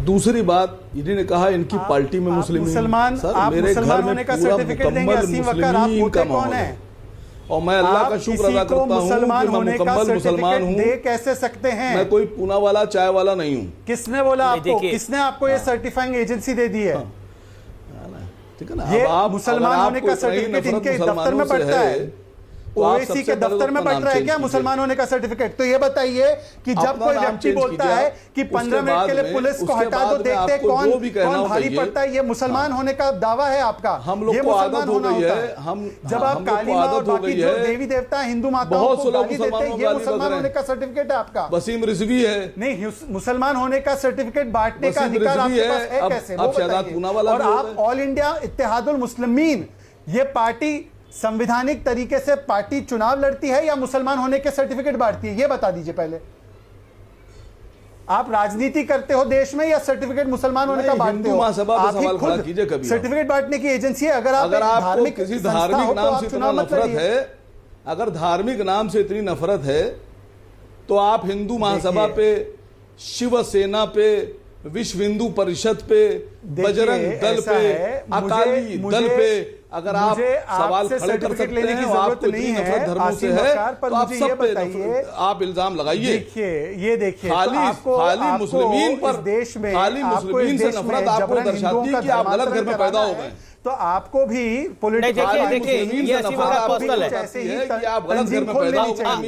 दूसरी बात, इन्होंने कहा इनकी पार्टी में मुसलमान, सर मेरे घर में पूरा मुकम्मल मुस्लिम का माहौल है और मैं अल्लाह का शुक्र अदा करता हूँ कि मैं मुकम्मल मुसलमान हूँ। दे कैसे सकते हैं? मैं कोई पूना वाला चाय वाला नहीं हूँ। किसने बोला आपको? किसने आपको ये सर्टिफाइंग एजेंसी दे दी है? ठीक है ना, ये मुसलमान होने का सर्टिफिकेट इनके दफ्तर में पड़ता है, ओवैसी के दफ्तर में पड़ रहा है क्या मुसलमान होने का सर्टिफिकेट? तो ये बताइए कि जब कोई व्यक्ति बोलता है कि 15 मिनट के लिए पुलिस को हटा दो, देखते हैं कौन भारी पड़ता है, ये मुसलमान होने का दावा है आपका? हम लोग को आदत हो गई है, हम जब आप काली माँ और बाकी जो देवी देवता हिंदू माताओं को गाली देते हैं, ये मुसलमान होने का सर्टिफिकेट है आपका? वसीम रिजवी है। नहीं, मुसलमान होने का सर्टिफिकेट बांटने का अधिकार आपके पास है कैसे? और आप ऑल इंडिया इत्तेहादुल मुस्लिमीन, ये पार्टी संवैधानिक तरीके से पार्टी चुनाव लड़ती है या मुसलमान होने के सर्टिफिकेट बांटती है? ये बता दीजिए पहले। आप राजनीति करते हो देश में या सर्टिफिकेट मुसलमान होने का बांटते हो? आप ही खुद सर्टिफिकेट बांटने की एजेंसी है। अगर आपको किसी धार्मिक नाम से इतना नफरत है, अगर धार्मिक नाम से इतनी नफरत है तो आप हिंदू महासभा पे, शिवसेना पे, विश्व हिंदू परिषद पे, बजरंग दल पे, अकाली दल पे अगर आप सवाल खड़े कर सकते हैं, आपको इतनी नफरत धर्मों से है तो आप सब पे आप इल्जाम लगाइए। ये देखिए खाली मुस्लिमीन पर, खाली मुस्लिमीन से नफरत आपको दर्शाती है कि आप गलत घर में पैदा हो गए। तो आपको भी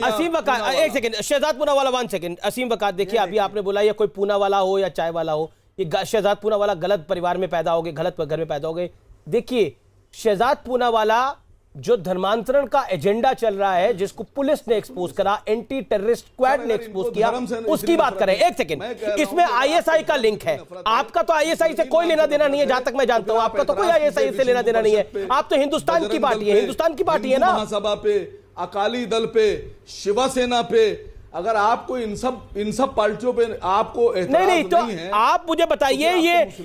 असीम वकार, एक सेकंड, शहजाद पूनावाला 1 सेकंड। असीम वकार देखिए, अभी आपने बोला ये कोई पूना वाला हो या चाय वाला हो, ये शहजाद पूनावाला गलत परिवार में पैदा हो गए, गलत घर में पैदा हो गए। देखिए शहजाद पूनावाला जो धर्मांतरण का एजेंडा चल रहा है, जिसको पुलिस ने एक्सपोज करा, एंटी टेररिस्ट स्क्वाड ने एक्सपोज किया, उसकी बात करें। एक सेकंड, इसमें आईएसआई का लिंक है। आपका तो आईएसआई से कोई लेना देना नहीं है, जहां तक मैं जानता हूं आपका तो कोई आईएसआई से लेना देना नहीं है। आप तो हिंदुस्तान की पार्टी है, हिंदुस्तान की पार्टी है ना। महासभा पे, अकाली दल पे, शिवसेना पे, अगर आपको इन सब पार्टियों पे आपको नहीं तो आप मुझे बताइए,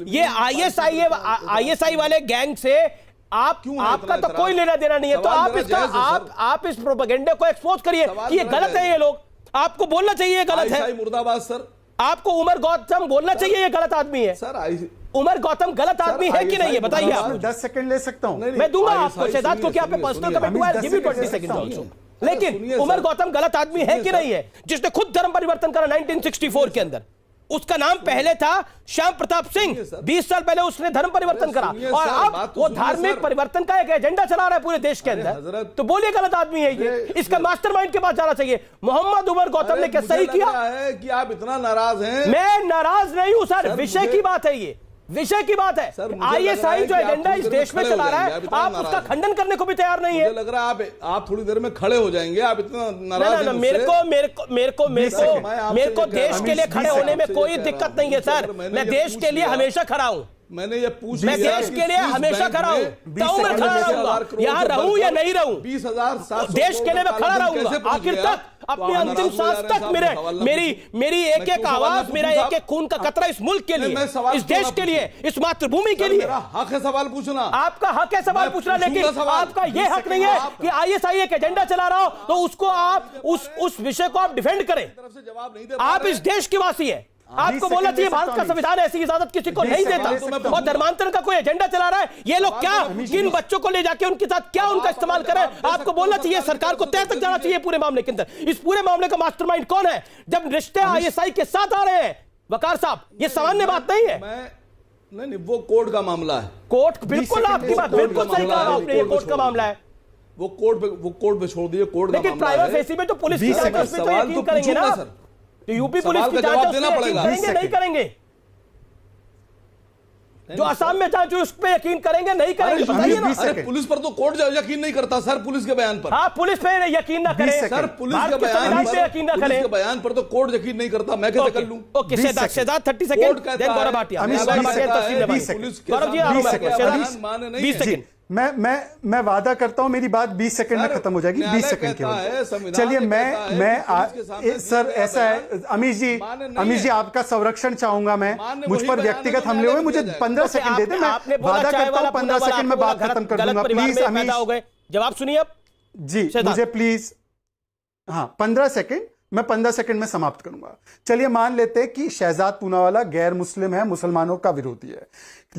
ये आईएसआई वाले गैंग से आपका तो कोई लेना देना नहीं है, तो आप इस प्रोपेगेंडा को एक्सपोज करिए कि ये गलत है। ये लोग आपको बोलना चाहिए ये गलत है। मुर्दाबाद सर, आपको उमर गौतम बोलना चाहिए ये गलत आदमी है। सर उमर गौतम गलत आदमी है कि नहीं है, बताइए आप। 10 सेकंड ले सकता हूं मैं दूंगा आपको शहजाद को, क्या पे पर्सनल कमेंट हुआ है, गिव मी 20 सेकंड ऑल्सो। लेकिन उमर गौतम गलत आदमी है कि नहीं है, जिसने खुद धर्म परिवर्तन करा 1964 के अंदर? उसका नाम पहले था श्याम प्रताप सिंह, 20 साल पहले उसने धर्म परिवर्तन करा और अब वो धार्मिक परिवर्तन का एक एजेंडा चला रहा है पूरे देश के अंदर। तो बोलिए गलत आदमी है ये, इसका मास्टरमाइंड के पास जाना चाहिए। मोहम्मद उमर गौतम ने क्या सही किया है कि आप इतना नाराज हैं? मैं नाराज नहीं हूं सर, विषय की बात है, ये विषय की बात है। सर, मुझे आईएसआई लग जो रहा है कि एजेंडा आप इस थोड़ी देश में देर में चला रहा खड़े हो है, जाएंगे, आप आप उसका इतना खंडन करने को भी तैयार नहीं है। मुझे लग रहा है आप थोड़ी देर में खड़े हो जाएंगे, आप इतना नाराज हैं ना, मुझसे। मेरे को देश के लिए खड़े होने में कोई दिक्कत नहीं है सर। मैं देश के लिए हमेशा खड़ा हूं। मैंने ये पूछ मैं लिया देश कि के लिए स्विस हमेशा बैंक खड़ा हूं, में तो मैं खड़ा रहूंगा, यहां रहूं या नहीं रहूं, 20,700 देश के लिए मैं खड़ा रहूंगा आखिर तक, अपनी आप अंतिम नाराज हो सांस जा रहे हैं तक। साहब, मेरी एक एक आवाज, मेरा एक एक खून का कतरा इस मुल्क के लिए, इस देश के लिए, इस मातृभूमि के लिए। मेरा हक है सवाल पूछना। आपका हक है सवाल पूछना, लेकिन आपका यह हक नहीं है कि आईएसआई एक एजेंडा चला रहा हो तो उसको आप उस विषय को आप डिफेंड करें। आप इस देश के वासी है, आपको बोलना चाहिए भारत का संविधान ऐसी इजाजत किसी को नहीं देता। और धर्मांतरण का कोई एजेंडा चला रहा है, ये लोग क्या, किन बच्चों को ले जाके उनके साथ क्या उनका इस्तेमाल करें, आपको बोलना चाहिए। सरकार को तय तक जाना चाहिए पूरे मामले के अंदर। इस पूरे मामले का मास्टरमाइंड कौन है जब रिश्ते आईएसआई के साथ आ रहे हैं? वकार साहब, ये सामान्य बात नहीं है। नहीं, वो कोर्ट का मामला है। कोर्ट, बिल्कुल आपकी बात बिल्कुल सही कहा आपने, ये कोर्ट का मामला है। वो कोर्ट पे छोड़ दिए, कोर्ट का लेकिन मामला प्राइवेट है। फेसी में तो पुलिस की जांच में तो सवाल यकीन तो करेंगे ना, सर। तो यूपी पुलिस की का जांच जवाब देना पड़ेगा। करेंगे नहीं करेंगे? जो असम में जांच उस पर यकीन करेंगे नहीं करेंगे? बताइए ना। अरे पुलिस पर तो कोर्ट यकीन नहीं करता सर, पुलिस के बयान पर। हाँ, पुलिस पे यकीन ना करें सर, पुलिस भारत के के बयान संविधान पे पर, यकीन ना पुलिस करें। के बयान पर तो कोर्ट यकीन नहीं करता, मैं कैसे कर लूं? ओके, शहजाद 30 सेकंड, कोर्ट कहता देन गौरव है, भाटिया। अमित गौरव शाह भाटिया कहता तस्लीम है, रमानी। पुलिस के गौरव जी, सामने आप 20 सेकंड, 20 सेकंड। मैं वादा करता हूं मेरी बात 20 सेकंड में खत्म हो जाएगी, 20 सेकंड केवल। चलिए सर, ऐसा है अमीश जी, आपका संरक्षण चाहूंगा मैं। मुझ पर व्यक्तिगत हमले हुए, मुझे 15 सेकंड दे दें, मैं वादा करता हूं 15 सेकंड में बात खत्म कर दूंगा। प्लीज अमीश, जवाब सुनिए अब जी, मुझे प्लीज, हाँ 15 सेकंड, मैं 15 सेकंड में समाप्त करूंगा। चलिए मान लेते हैं कि शहजाद पूनावाला गैर मुस्लिम है, मुसलमानों का विरोधी है।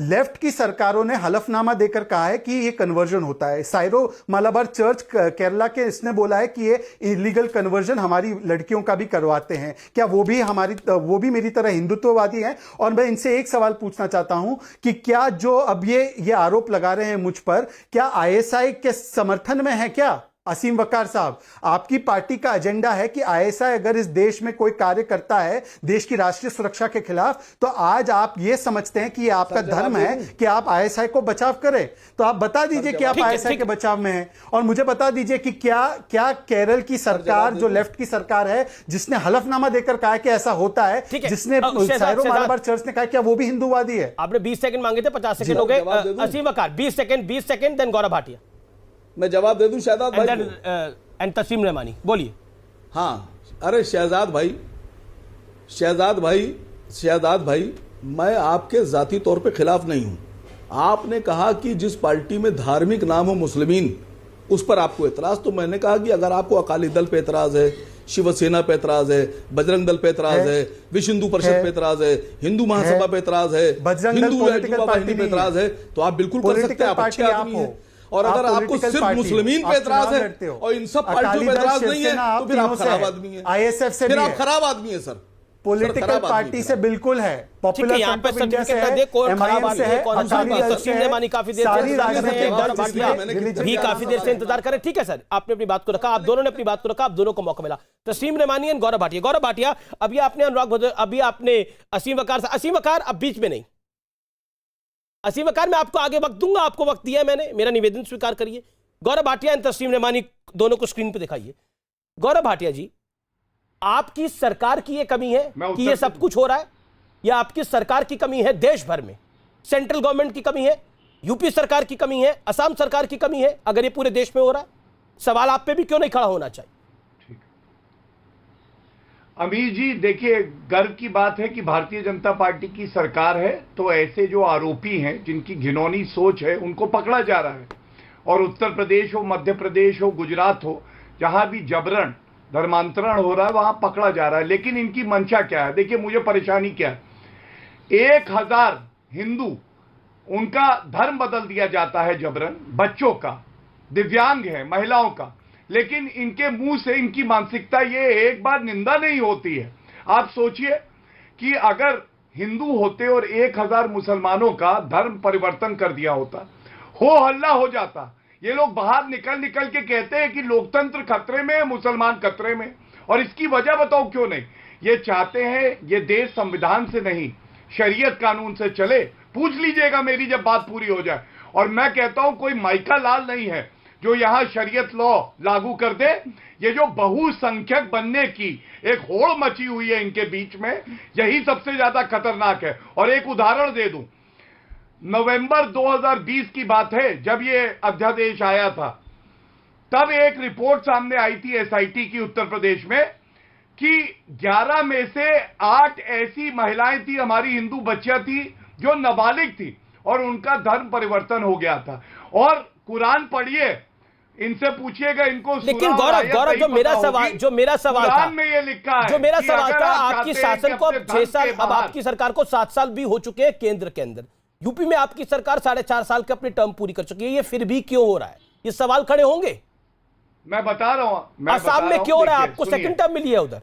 लेफ्ट की सरकारों ने हलफनामा देकर कहा है कि ये कन्वर्जन होता है। साइरो मालाबार चर्च केरला के, इसने बोला है कि ये इलीगल कन्वर्जन हमारी लड़कियों का भी करवाते हैं। क्या वो भी मेरी तरह हिंदुत्ववादी हैं? और मैं इनसे एक सवाल पूछना चाहता हूं कि क्या जो अब ये आरोप लगा रहे हैं मुझ पर, क्या आईएसआई के समर्थन में है? क्या असीम वकार साहब, आपकी पार्टी का एजेंडा है कि आईएसआई अगर इस देश में कोई कार्य करता है देश की राष्ट्रीय सुरक्षा के खिलाफ, तो आज आप ये समझते हैं कि ये आपका धर्म है कि आप आईएसआई को बचाव करें? तो आप बता दीजिए कि आप आईएसआई के बचाव में हैं। और मुझे बता दीजिए कि क्या केरल की सरकार, जो लेफ्ट की सरकार है, जिसने हलफनामा देकर कहा कि ऐसा होता है, जिसने साइरो मालाबार चर्च ने कहा, क्या वो भी हिंदूवादी है? आपने 20 सेकंड मांगे थे, 50 सेकंड हो गए। असीम वकार 20 सेकंड, देन गौरव भाटिया। मैं जवाब दे दूं शहजाद भाई एंड तस्लीम रहमानी, बोलिए। हाँ, अरे शहजाद भाई, मैं आपके जाती तौर पे खिलाफ नहीं हूं। आपने कहा कि जिस पार्टी में धार्मिक नाम हो मुस्लिमीन, उस पर आपको एतराज, तो मैंने कहा कि अगर आपको अकाली दल पे एतराज है, शिवसेना पे एतराज है, बजरंग दल पे एतराज है, विश्व हिंदू परिषद पे एतराज है, हिंदू महासभा पे एतराज है, हिंदू युवा वाहिनी पे एतराज है, तो आप बिल्कुल कर सकते हैं, आप अच्छे आदमी हैं। और अगर आपको सिर्फ मुस्लिमीन पे एतराज है और इन सब पार्टियों पे एतराज नहीं है, तो फिर आप खराब आदमी हैं। आईएसएफ से फिर आप खराब आदमी हैं सर। पॉलिटिकल पार्टी से बिल्कुल है, पॉपुलर यहाँ पे सर्टिफिकेट है, एमआईएम से है, काफी देर से इंतजार करें। ठीक है सर, आपने अपनी बात को रखा, आप दोनों ने अपनी बात को रखा, आप दोनों को मौका मिला। तस्लीम रहमानी एंड गौरव भाटिया। गौरव भाटिया, अभी आपने अनुराग, अभी आपने असीम वकार, अब बीच में नहीं। असीम वकार, मैं आपको आगे वक्त दूंगा, आपको वक्त दिया है मैंने, मेरा निवेदन स्वीकार करिए। गौरव भाटिया एंड तस्लीम रहमानी दोनों को स्क्रीन पे दिखाइए। गौरव भाटिया जी, आपकी सरकार की ये कमी है कि ये सब कुछ हो रहा है, या आपकी सरकार की कमी है देश भर में? सेंट्रल गवर्नमेंट की कमी है, यूपी सरकार की कमी है, असम सरकार की कमी है? अगर ये पूरे देश में हो रहा है, सवाल आप पे भी क्यों नहीं खड़ा होना चाहिए? अमीर जी, देखिए, गर्व की बात है कि भारतीय जनता पार्टी की सरकार है, तो ऐसे जो आरोपी हैं, जिनकी घिनौनी सोच है, उनको पकड़ा जा रहा है। और उत्तर प्रदेश हो, मध्य प्रदेश हो, गुजरात हो, जहां भी जबरन धर्मांतरण हो रहा है, वहां पकड़ा जा रहा है। लेकिन इनकी मंशा क्या है? देखिए, मुझे परेशानी क्या है, 1000 हिंदू, उनका धर्म बदल दिया जाता है जबरन, बच्चों का, दिव्यांग है, महिलाओं का, लेकिन इनके मुंह से इनकी मानसिकता ये एक बार निंदा नहीं होती है। आप सोचिए कि अगर हिंदू होते और 1000 मुसलमानों का धर्म परिवर्तन कर दिया होता, हो हल्ला हो जाता। ये लोग बाहर निकल के कहते हैं कि लोकतंत्र खतरे में है, मुसलमान खतरे में। और इसकी वजह बताओ क्यों नहीं? ये चाहते हैं ये देश संविधान से नहीं, शरीयत कानून से चले, पूछ लीजिएगा मेरी जब बात पूरी हो जाए। और मैं कहता हूं कोई माइका लाल नहीं है जो यहां शरीयत लॉ लागू कर दे। ये जो बहुसंख्यक बनने की एक होड़ मची हुई है इनके बीच में, यही सबसे ज्यादा खतरनाक है। और एक उदाहरण दे दूं, नवंबर 2020 की बात है, जब ये अध्यादेश आया था, तब एक रिपोर्ट सामने आई थी एसआईटी की उत्तर प्रदेश में कि 11 में से 8 ऐसी महिलाएं थी, हमारी हिंदू बच्चियां थी जो नाबालिग थी और उनका धर्म परिवर्तन हो गया था। और कुरान पढ़िए, इनसे पूछिएगा इनको। लेकिन गौरव जो मेरा सवाल था, में ये लिखा है, जो मेरा सवाल था, आपकी शासन को अब 6 साल, अब आपकी सरकार को 7 साल भी हो चुके हैं केंद्र के अंदर। यूपी में आपकी सरकार 4.5 साल की अपनी टर्म पूरी कर चुकी है, ये फिर भी क्यों हो रहा है? ये सवाल खड़े होंगे। मैं बता रहा हूं, असम में क्यों हो रहा है? आपको सेकंड टर्म मिली है उधर।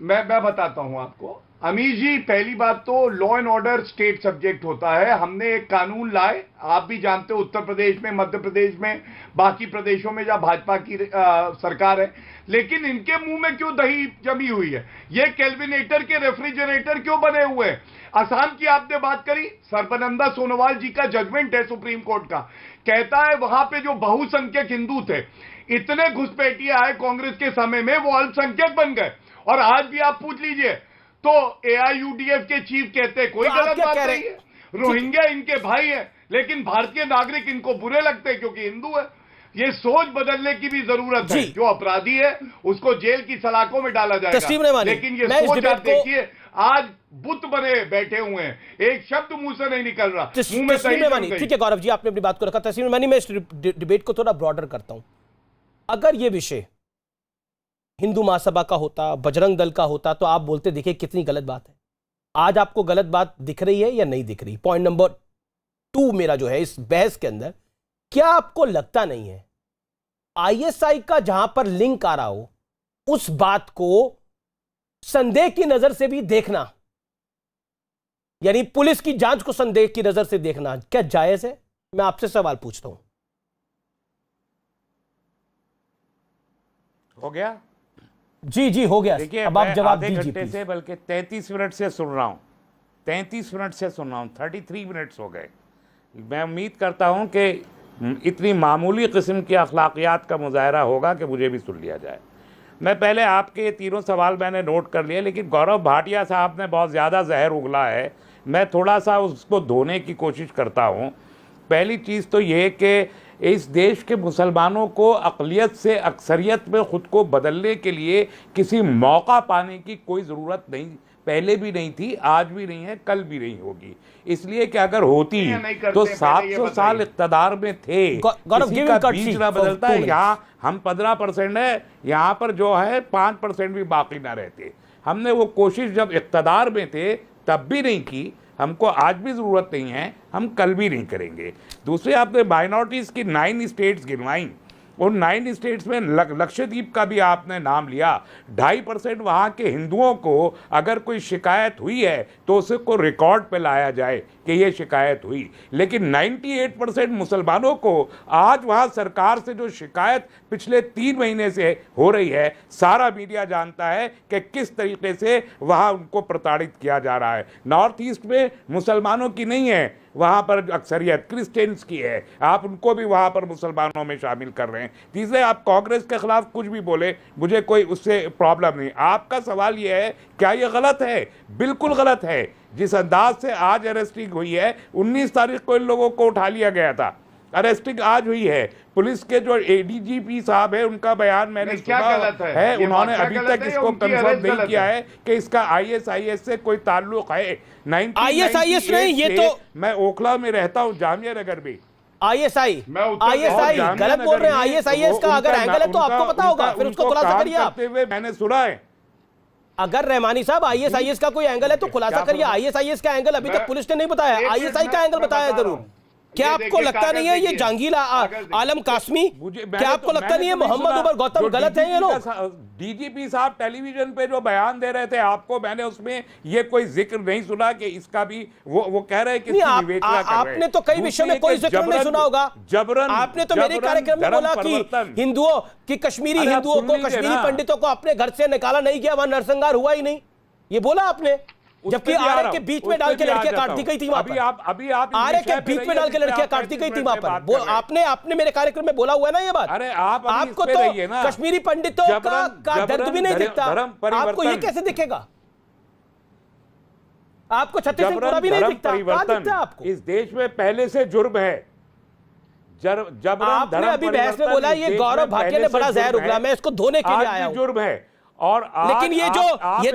मैं बताता हूं आपको। अमीर जी, पहली बात तो law and order state subject होता है। हमने एक कानून लाए, आप भी जानते हो, उत्तर प्रदेश में, मध्य प्रदेश में, बाकी प्रदेशों में जहां भाजपा की सरकार है। लेकिन इनके मुंह में क्यों दही जमी हुई है? ये कैलविनेटर के रेफ्रिजरेटर क्यों बने हुए हैं? असम की आपने बात करी, सर्बानंद सोनोवाल जी का जजमेंट है सुप्रीम कोर्ट का, कहता है वहां पे जो बहुसंख्यक हिंदू थे, इतने घुसपैठिए आए कांग्रेस के समय में, वो अल्पसंख्यक बन गए। और आज भी आप पूछ लीजिए तो एआईयूडीएफ के चीफ कहते हैं कोई गलत बात नहीं है, रोहिंग्या इनके भाई है, लेकिन भारतीय नागरिक इनको बुरे लगते हैं क्योंकि हिंदू है। ये सोच बदलने की भी जरूरत है। जो अपराधी है उसको जेल की सलाखों में डाला जाएगा, लेकिन ये सोच आप देखिए, आज बुत बने बैठे हुए हैं, एक शब्द मुंह से नहीं निकल रहा, मुंह में सही नहीं। ठीक है गौरव जी, आपने अपनी बात को रखा। तस्लीम मानी, मैं इस डिबेट को थोड़ा ब्रॉडर करता हूं। अगर ये विषय हिंदू महासभा का होता, बजरंग दल का होता, तो आप बोलते देखिए कितनी गलत बात है। आज आपको गलत बात दिख रही है या नहीं दिख रही? पॉइंट नंबर 2 मेरा जो है इस बहस के अंदर, क्या आपको लगता नहीं है आईएसआई का जहां पर लिंक आ रहा हो, उस बात को संदेह की नजर से भी देखना, यानी पुलिस की जांच को संदेह की नजर से देखना, क्या जायज है? मैं आपसे सवाल पूछता हूं। हो गया जी हो गया। देखिए, अब आप जवाब आधे दीजिए घंटे से, बल्कि 33 मिनट से सुन रहा हूं, 33 मिनट से सुन रहा हूं, 33 मिनट्स हो गए। मैं उम्मीद करता हूं कि इतनी मामूली किस्म की अखलाकियात का मुजाहरा होगा कि मुझे भी सुन लिया जाए। मैं पहले आपके ये तीनों सवाल मैंने नोट कर लिए, लेकिन गौरव भाटिया साहब ने बहुत ज़्यादा जहर उगला है, मैं थोड़ा सा उसको धोने की कोशिश करता हूँ। पहली चीज़ तो ये कि इस देश के मुसलमानों को अक़लियत से अक्सरियत में ख़ुद को बदलने के लिए किसी मौका पाने की कोई ज़रूरत नहीं, पहले भी नहीं थी, आज भी नहीं है, कल भी नहीं होगी। इसलिए कि अगर होती तो 700 साल इक़्तिदार में थे, किसी का बीज ना बदलता है। यहाँ हम 15% है, यहाँ पर जो है 5% भी बाकी ना रहते। हमने वो कोशिश जब इक़्तिदार में थे तब भी नहीं की, हमको आज भी ज़रूरत नहीं है, हम कल भी नहीं करेंगे। दूसरे, आपने माइनॉरिटीज़ की 9 स्टेट्स गिनवाई, उन 9 स्टेट्स में लक्षद्वीप का भी आपने नाम लिया। 2.5% वहाँ के हिंदुओं को अगर कोई शिकायत हुई है तो उसको रिकॉर्ड पे लाया जाए कि ये शिकायत हुई, लेकिन 98% मुसलमानों को आज वहाँ सरकार से जो शिकायत पिछले 3 महीने से हो रही है, सारा मीडिया जानता है कि किस तरीके से वहाँ उनको प्रताड़ित किया जा रहा है। नॉर्थ ईस्ट में मुसलमानों की नहीं है, वहाँ पर अक्सरियत क्रिश्चियंस की है, आप उनको भी वहाँ पर मुसलमानों में शामिल कर रहे हैं। तीसरे, आप कांग्रेस के खिलाफ कुछ भी बोले, मुझे कोई उससे प्रॉब्लम नहीं। आपका सवाल ये है क्या ये गलत है? बिल्कुल गलत है। जिस अंदाज से आज अरेस्टिंग हुई है, 19 तारीख को इन लोगों को उठा लिया गया था, अरेस्टिंग आज हुई है। पुलिस के जो एडीजीपी साहब है, उनका बयान मैंने सुना है, उन्होंने अभी तक इसको कंफर्म नहीं किया है कि इसका आईएसआईएस से कोई ताल्लुक है। आईएसआईएस नहीं, ये तो मैं ओखला में रहता हूँ, जामिया नगर में। आईएसआई गलत बोल रहे हैं। आईएसआईएस का अगर एंगल है तो आपको पता होगा, फिर उसको खुलासा करिए आप। मैंने सुना है, अगर रहमानी साहब आईएसआईएस का कोई एंगल है तो खुलासा करिए। आईएसआईएस का एंगल अभी तक पुलिस ने नहीं बताया, आईएसआई का एंगल बताया जरूर। क्या आपको लगता नहीं है ये जहांगीर आलम कासमी, क्या आपको लगता नहीं है मोहम्मद उमर गौतम गलत है? ये लोग डीजीपी साहब टेलीविजन पे जो बयान दे रहे थे आपको, मैंने उसमें ये कोई जिक्र नहीं सुना कि इसका भी वो कह रहे हैं कि आपने तो कई विषयों में कोई जिक्र नहीं सुना होगा। जबरन आपने तो मेरे कार्यक्रम में बोला कि हिंदुओं की कश्मीरी हिंदुओं को, कश्मीरी पंडितों को अपने घर से निकाला नहीं गया, वहां नरसंहार हुआ ही नहीं, ये बोला आपने। जबकि आर्य के बीच में डाल के लड़कियां काट दी गई थी वहां पर। अभी आप आर्य के बीच में डाल के लड़कियां काट दी गई थी वहां पर। वो आपने मेरे कार्यक्रम में बोला हुआ है ना ये बात। अरे आपको तो कश्मीरी पंडितों का दर्द भी नहीं दिखता, आपको ये कैसे दिखेगा? आपको छत्तीसगढ़ भी नहीं दिखता, क्या दिखता है आपको? इस देश में पहले से जुर्म है। आपने अभी बहस में बोला ये गौरव भाटिया ने बड़ा जहर उगला, मैं इसको धोने के लिए आया हूं। जुर्म है। और लेकिन ये जो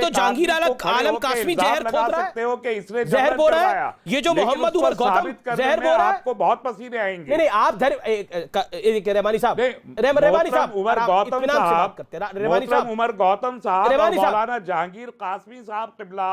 जहांगीर आलम कासमी जहर खोद रहा है, जहर बोल रहा है, ये जो मोहम्मद उमर गौतम जहर बोल रहा है, आपको बहुत पसीने आएंगे। नहीं आप रेमानी साहब, उमर गौतम साहब, मौलाना जहांगीर कासमी साहब किबला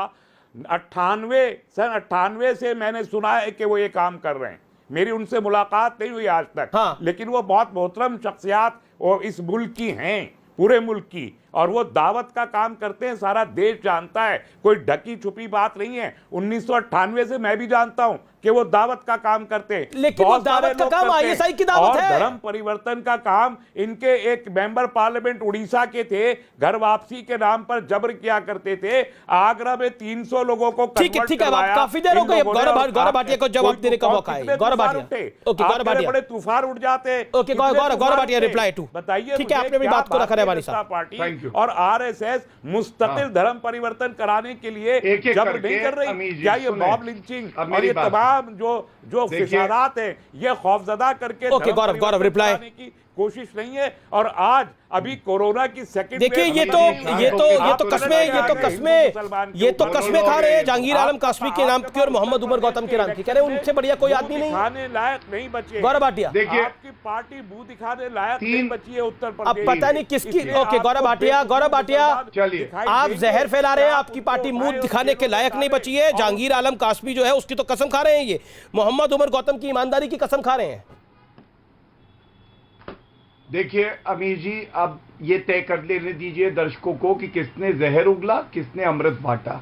98 से मैंने सुना है कि वो ये काम कर रहे हैं। मेरी उनसे मुलाकात नहीं हुई आज तक, हाँ। लेकिन वो बहुत मोहतरम शख्सियात और इस मुल्क की हैं, पूरे मुल्क की, और वो दावत का काम करते हैं, सारा देश जानता है, कोई ढकी छुपी बात नहीं है। 1998 से मैं भी जानता हूं कि वो दावत का काम करते हैं, लेकिन वो दावत का काम आईएसआई की दावत है। धर्म परिवर्तन का काम इनके एक मेंबर पार्लियामेंट उड़ीसा के थे, घर वापसी के नाम पर जबर किया करते थे। आगरा में 300 लोगों को ठीक है, आप काफी देर हो गई, गौरव भाटिया को जवाब देने का मौका है। गौरव भाटिया बड़े तूफान उठ जाते। Okay, Gaurav Bhatia reply to, बताइए, ठीक है, आपने अपनी बात को रखा है हमारी साथ। पार्टी और आरएसएस मुस्तकिल धर्म परिवर्तन कराने के लिए जबर नहीं कर रही क्या? ये मॉब लिंचिंग और ये तमाम जो फिसादात हैं, ये खौफजदा करके गौरव रिप्लाई की कोशिश नहीं है। और आज अभी कोरोना की सेकंड देखिए, ये तो कस्में खा रहे हैं जहांगीर आलम कासमी के नाम की और मोहम्मद उमर गौतम के नाम की, कह रहे हैं उनसे बढ़िया कोई आदमी नहीं, दिखाने लायक नहीं बचे। गौरव भाटिया, देखिए आपकी पार्टी मुंह दिखाने लायक नहीं बची है उत्तर प्रदेश। अब पता नहीं किसकी। ओके गौरव भाटिया, आप जहर फैला रहे हैं, आपकी पार्टी मुंह दिखाने के लायक नहीं बची है। जहांगीर आलम कासमी जो है उसकी तो कसम खा रहे हैं, ये मोहम्मद उमर गौतम की ईमानदारी की कसम खा रहे हैं। देखिए अमीर जी, अब ये तय कर लेने दीजिए दर्शकों को कि किसने जहर उगला, किसने अमृत बांटा।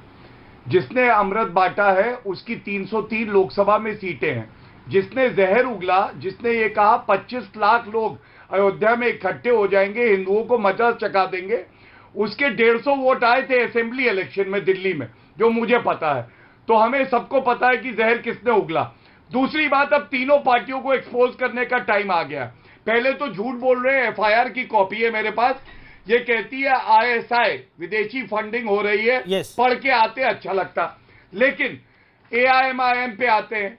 जिसने अमृत बांटा है उसकी 303 लोकसभा में सीटें हैं। जिसने जहर उगला, जिसने ये कहा 25 लाख लोग अयोध्या में इकट्ठे हो जाएंगे, हिंदुओं को मजा चका देंगे, उसके 150 वोट आए थे असेंबली इलेक्शन में दिल्ली में, जो मुझे पता है। तो हमें सबको पता है कि जहर किसने उगला। दूसरी बात, अब तीनों पार्टियों को एक्सपोज करने का टाइम आ गया। पहले तो झूठ बोल रहे हैं, एफआईआर की कॉपी है मेरे पास, ये कहती है आईएसआई विदेशी फंडिंग हो रही है। पढ़ के आते अच्छा लगता, लेकिन एआईएमआईएम पे आते हैं।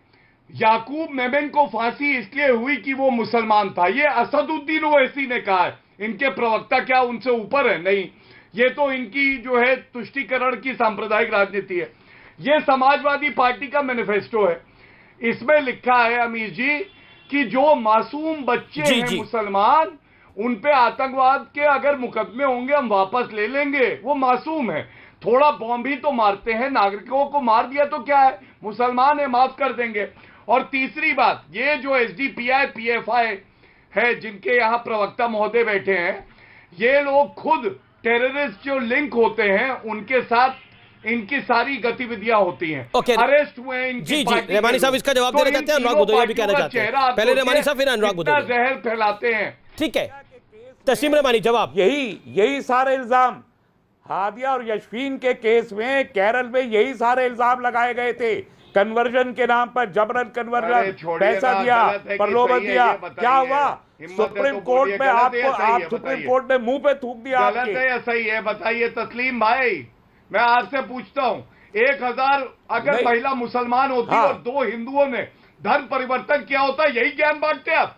याकूब मेमन को फांसी इसलिए हुई कि वो मुसलमान था, ये असदुद्दीन ओवैसी ने कहा है। इनके प्रवक्ता क्या उनसे ऊपर है? नहीं, ये तो इनकी जो है तुष्टीकरण की सांप्रदायिक राजनीति है। ये समाजवादी पार्टी का मैनिफेस्टो है। इसमें लिखा है अमीर जी कि जो मासूम बच्चे हैं मुसलमान, उन पे आतंकवाद के अगर मुकदमे होंगे हम वापस ले लेंगे, वो मासूम है। थोड़ा बॉम्ब ही तो मारते हैं, नागरिकों को मार दिया तो क्या है, मुसलमान है, माफ कर देंगे। और तीसरी बात, ये जो एसडीपीआई पीएफआई है जिनके यहाँ प्रवक्ता महोदय बैठे हैं, ये लोग खुद टेररिस्ट जो लिंक होते हैं उनके साथ इनकी सारी गतिविधियां होती हैं। अरेस्ट हुए इनकी पार्टी। रेमानी साहब इसका जवाब देना चाहते हैं, अनुराग भदौरिया भी कहना चाहते हैं। पहले रेमानी साहब फिर अनुराग भदौरिया। जहर फैलाते हैं। ठीक है, तस्लीम रेमानी जवाब। यही सारे इल्जाम हादिया और यशफीन के केस में केरल में यही सारे इल्जाम लगाए गए थे। कन्वर्जन के नाम पर जबरन कन्वर्जन, पैसा दिया, प्रलोभन दिया, क्या हुआ? सुप्रीम कोर्ट में आप सुप्रीम कोर्ट ने मुंह पे थूक दिया। गलत है या सही है बताइए तस्लीम भाई, मैं आपसे पूछता हूं। 1000 अगर महिला मुसलमान होती और 2 हिंदुओं ने धर्म परिवर्तन किया होता, यही ज्ञान बांटते आप?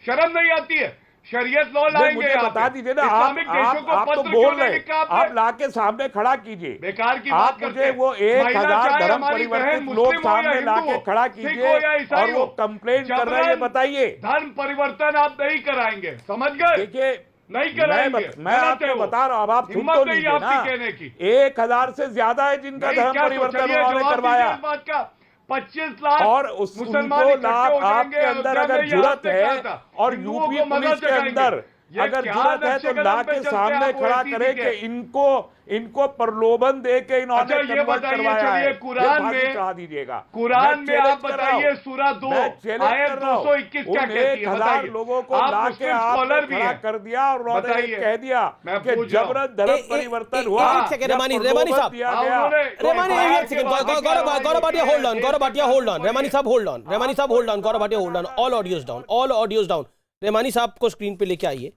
शर्म नहीं आती है? शरीयत लॉ लाएंगे, मुझे बता दीजिए ना, आप तो बोल रहे हैं, आप लाके सामने खड़ा कीजिए। बेकार की बात करते हैं। वो 1000 धर्म परिवर्तित लोग सामने लाके खड़ा कीजिए और वो कंप्लेंट कर रहे हैं, बताइए। धर्म परिवर्तन आप नहीं कराएंगे, समझ गए? देखिए नहीं कराएंगे, मैं आपको बता रहा हूँ, अब आप सुन तो लीजिए ना। कहने की 1000 से ज्यादा है जिनका धर्म परिवर्तन उन्होंने करवाया। 25 लाख और उस मुसलमान आपके अंदर अगर जुर्रत है और यूपी पुलिस के अंदर अगर जरूरत है तो ला के सामने खड़ा करे कि इनको प्रलोभन दे के इन्होंने कन्वर्ट करवाया है। कुरान में चढ़ा दीजिएगा। कुरान में आप बताइए सूरा 2 आयत 221 क्या कहती है? बताइए। लोगों को आप ला के मुस्लिम स्कॉलर भी खड़ा हैं। कर दिया और उन्होंने ये कह दिया कि जबरन धर्म परिवर्तन हुआ। एक second Remani sahab, Gaurav Bhatia hold on, Remani sahab hold on, Gaurav Bhatia hold on, all audios down. Remani sahab को स्क्रीन पे लेके आइए।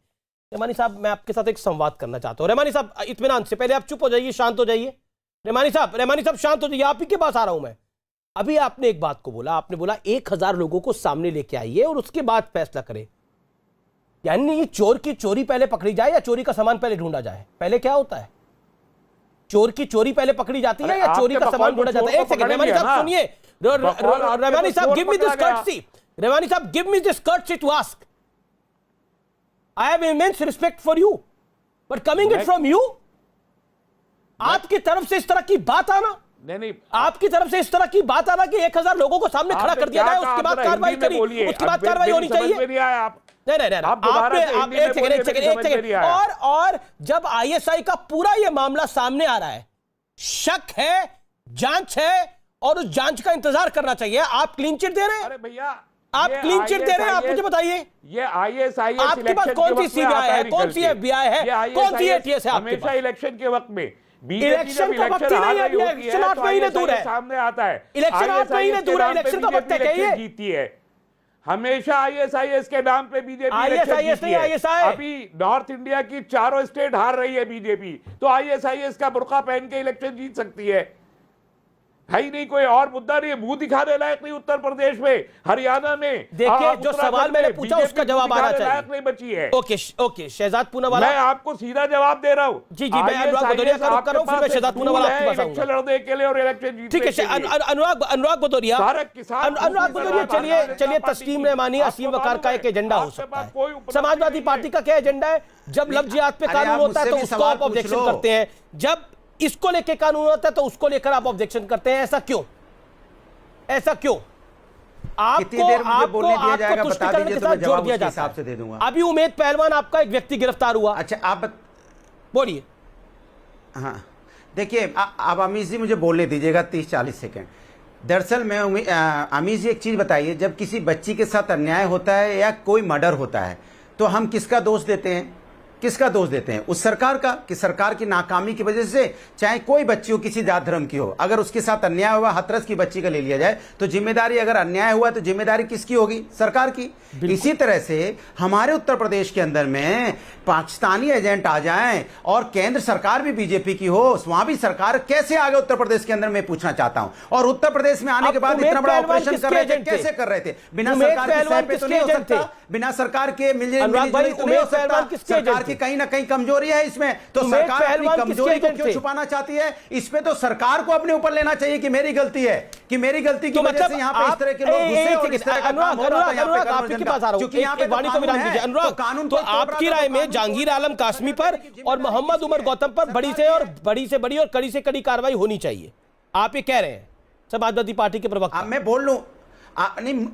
रेमानी साहब, मैं आपके साथ एक संवाद करना चाहता हूं। रेमानी साहब, इत्मीनान से पहले आप चुप हो जाइए, शांत हो जाइए। रेमानी साहब शांत हो जाइए, आप ही के पास आ रहा हूं मैं। अभी आपने एक बात को बोला, आपने बोला 1000 लोगों को सामने लेके आइए और उसके बाद फैसला करें। यानी ये चोर की चोरी पहले पकड़ी जाए या चोरी का सामान पहले ढूंढा जाए? पहले क्या होता है? चोर की चोरी पहले पकड़ी जाती है या चोरी का सामान ढूंढा जाता है? एक सेकंड रेमानी साहब सुनिए। रेमानी साहब, give me this courtesy. Remani साहब, give me this courtesy to ask. I have immense respect for you, but coming it from you, आपकी तरफ से इस तरह की बात आना, नहीं, आपकी तरफ से इस तरह की बात आना कि 1000 लोगों को सामने खड़ा कर दिया जाए, उसके बाद कार्रवाई करी, उसके बाद कार्रवाई होनी चाहिए। नहीं, आप एक सेकंड। और जब ISI का पूरा ये मामला सामने आ रहा है, शक है, जांच है और उस जांच का इंतजार करना चाहिए, आप क्लीन चिट दे रहे हैं। अरे भैया, आप क्लीन चिट दे रहे हैं, आप मुझे बताइए। ये ISIS आपके पास कौन सी CBI है, कौन सी FBI है, कौन सी ATS है? हमेशा इलेक्शन के वक्त में इलेक्शन का वक्त ही नहीं है, इलेक्शन 8 महीने दूर है, सामने आता है। इलेक्शन 8 महीने दूर है, इलेक्शन का वक्त है ये जीती है हमेशा ISIS के नाम पे बीजेपी ISIS नहीं, ISI। अभी नॉर्थ इंडिया की 4 स्टेट हार रही है बीजेपी, तो ISIS का बुर्का पहन के इलेक्शन जीत सकती है ही नहीं, कोई और मुद्दा नहीं है। मुंह दिखाने लायक नहीं उत्तर प्रदेश में, हरियाणा में। देखिए, जो सवाल मैंने पूछा उसका जवाब आना चाहिए। नहीं बची है। ओके, शहजाद पूनावाला, मैं आपको सीधा जवाब दे रहा हूं। जी, मैं अनुराग भदौरिया का रुख कर रहा हूं, फिर मैं शहजाद पूनावाला आपके पास आऊंगा। लड़ने के लिए और इलेक्शन जीतने के लिए। ठीक है, अनुराग भदौरिया, चलिए तस्लीम रहमानी, असीम वकार का एक एजेंडा हो सकता है। समाजवादी पार्टी का क्या एजेंडा है? जब लफ्ज़ जिहाद पे कानून होता है तो उसको आप ऑब्जेक्शन करते हैं, जब इसको लेके कानून होता है तो उसको लेकर आप ऑब्जेक्शन करते हैं। ऐसा क्यों? आपको तुष्टिकरण के साथ जोड़ दिया जाता है। दे दूंगा। अभी उमेद पहलवान आपका एक व्यक्ति गिरफ्तार हुआ। अच्छा, आप बोलिए। हाँ, देखिए, अब अमीश जी मुझे बोलने दीजिएगा 30-40 सेकेंड। दरअसल मैं अमीश जी एक चीज बताइए, जब किसी बच्ची के साथ अन्याय होता है या कोई मर्डर होता है तो हम किसका दोष देते हैं? उस सरकार का, कि सरकार की नाकामी की वजह से, चाहे कोई बच्ची हो, किसी जात धर्म की हो, अगर उसके साथ अन्याय हुआ, हाथरस की बच्ची का ले लिया जाए तो जिम्मेदारी, अगर अन्याय हुआ तो जिम्मेदारी किसकी होगी? सरकार की। इसी तरह से हमारे उत्तर प्रदेश के अंदर में पाकिस्तानी एजेंट आ जाएं और केंद्र सरकार भी बीजेपी की हो, वहां भी सरकार कैसे आ गए उत्तर प्रदेश के अंदर, मैं पूछना चाहता हूं। और उत्तर प्रदेश में आने के बाद इतना बड़ा ऑपरेशन कर रहे थे, कैसे कर रहे थे? बिना सरकार के सह पे तो नहीं हो सकता, बिना सरकार के मिलजुली तो नहीं हो सकता। सरकार की कहीं ना कहीं कमजोरी है इसमें, तो सरकार अपनी कमजोरी को क्यों छुपाना चाहती है? इसमें तो सरकार को अपने ऊपर लेना चाहिए कि मेरी गलती है, कि मेरी गलती की वजह से यहाँ पे इस तरह के लोग घुसे और इस तरह का काम हो रहा था यहाँ पे। आपके पास आ रहा हूं, एक वाणी को विराम दीजिए। अनुराग, तो आपकी राय में जहांगीर आलम कासमी पर और मोहम्मद उमर गौतम पर बड़ी से बड़ी और कड़ी से कड़ी कार्रवाई होनी चाहिए, आप ये कह रहे हैं समाजवादी पार्टी के प्रवक्ता? मैं बोल लूं? नहीं,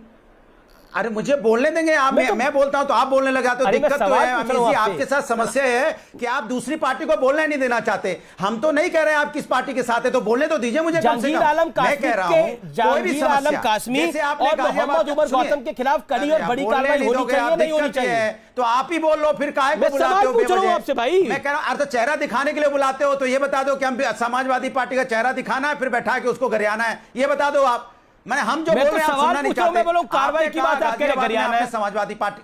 अरे मुझे बोलने देंगे आप? मैं बोलता हूं तो आप बोलने लगा, तो दिक्कत तो है अमीश जी, आपके साथ समस्या है कि आप दूसरी पार्टी को बोलने नहीं देना चाहते। हम तो नहीं कह रहे हैं आप किस पार्टी के साथ है, तो बोलने तो दीजिए मुझे कम से कम। मैं कह रहा हूं कोई भी आलम कासमी और मोहम्मद उमर गौतम के खिलाफ कड़ी और बड़ी कार्रवाई होनी चाहिए, नहीं होनी चाहिए? तो आप ही बोल लो, फिर काहे को बुलाते हो? आपसे भाई मैं कह रहा हूं, तो चेहरा दिखाने के लिए बुलाते हो तो ये बता दो कि हम समाजवादी पार्टी का चेहरा दिखाना है, फिर बैठा के उसको गरियाना है, ये बता दो आप। मैंने हम जो बोल रहे हैं आप सुनना नहीं चाहते। मैं बोलूं कार्रवाई की बात आप कह रहे गरियाना है, समाजवादी पार्टी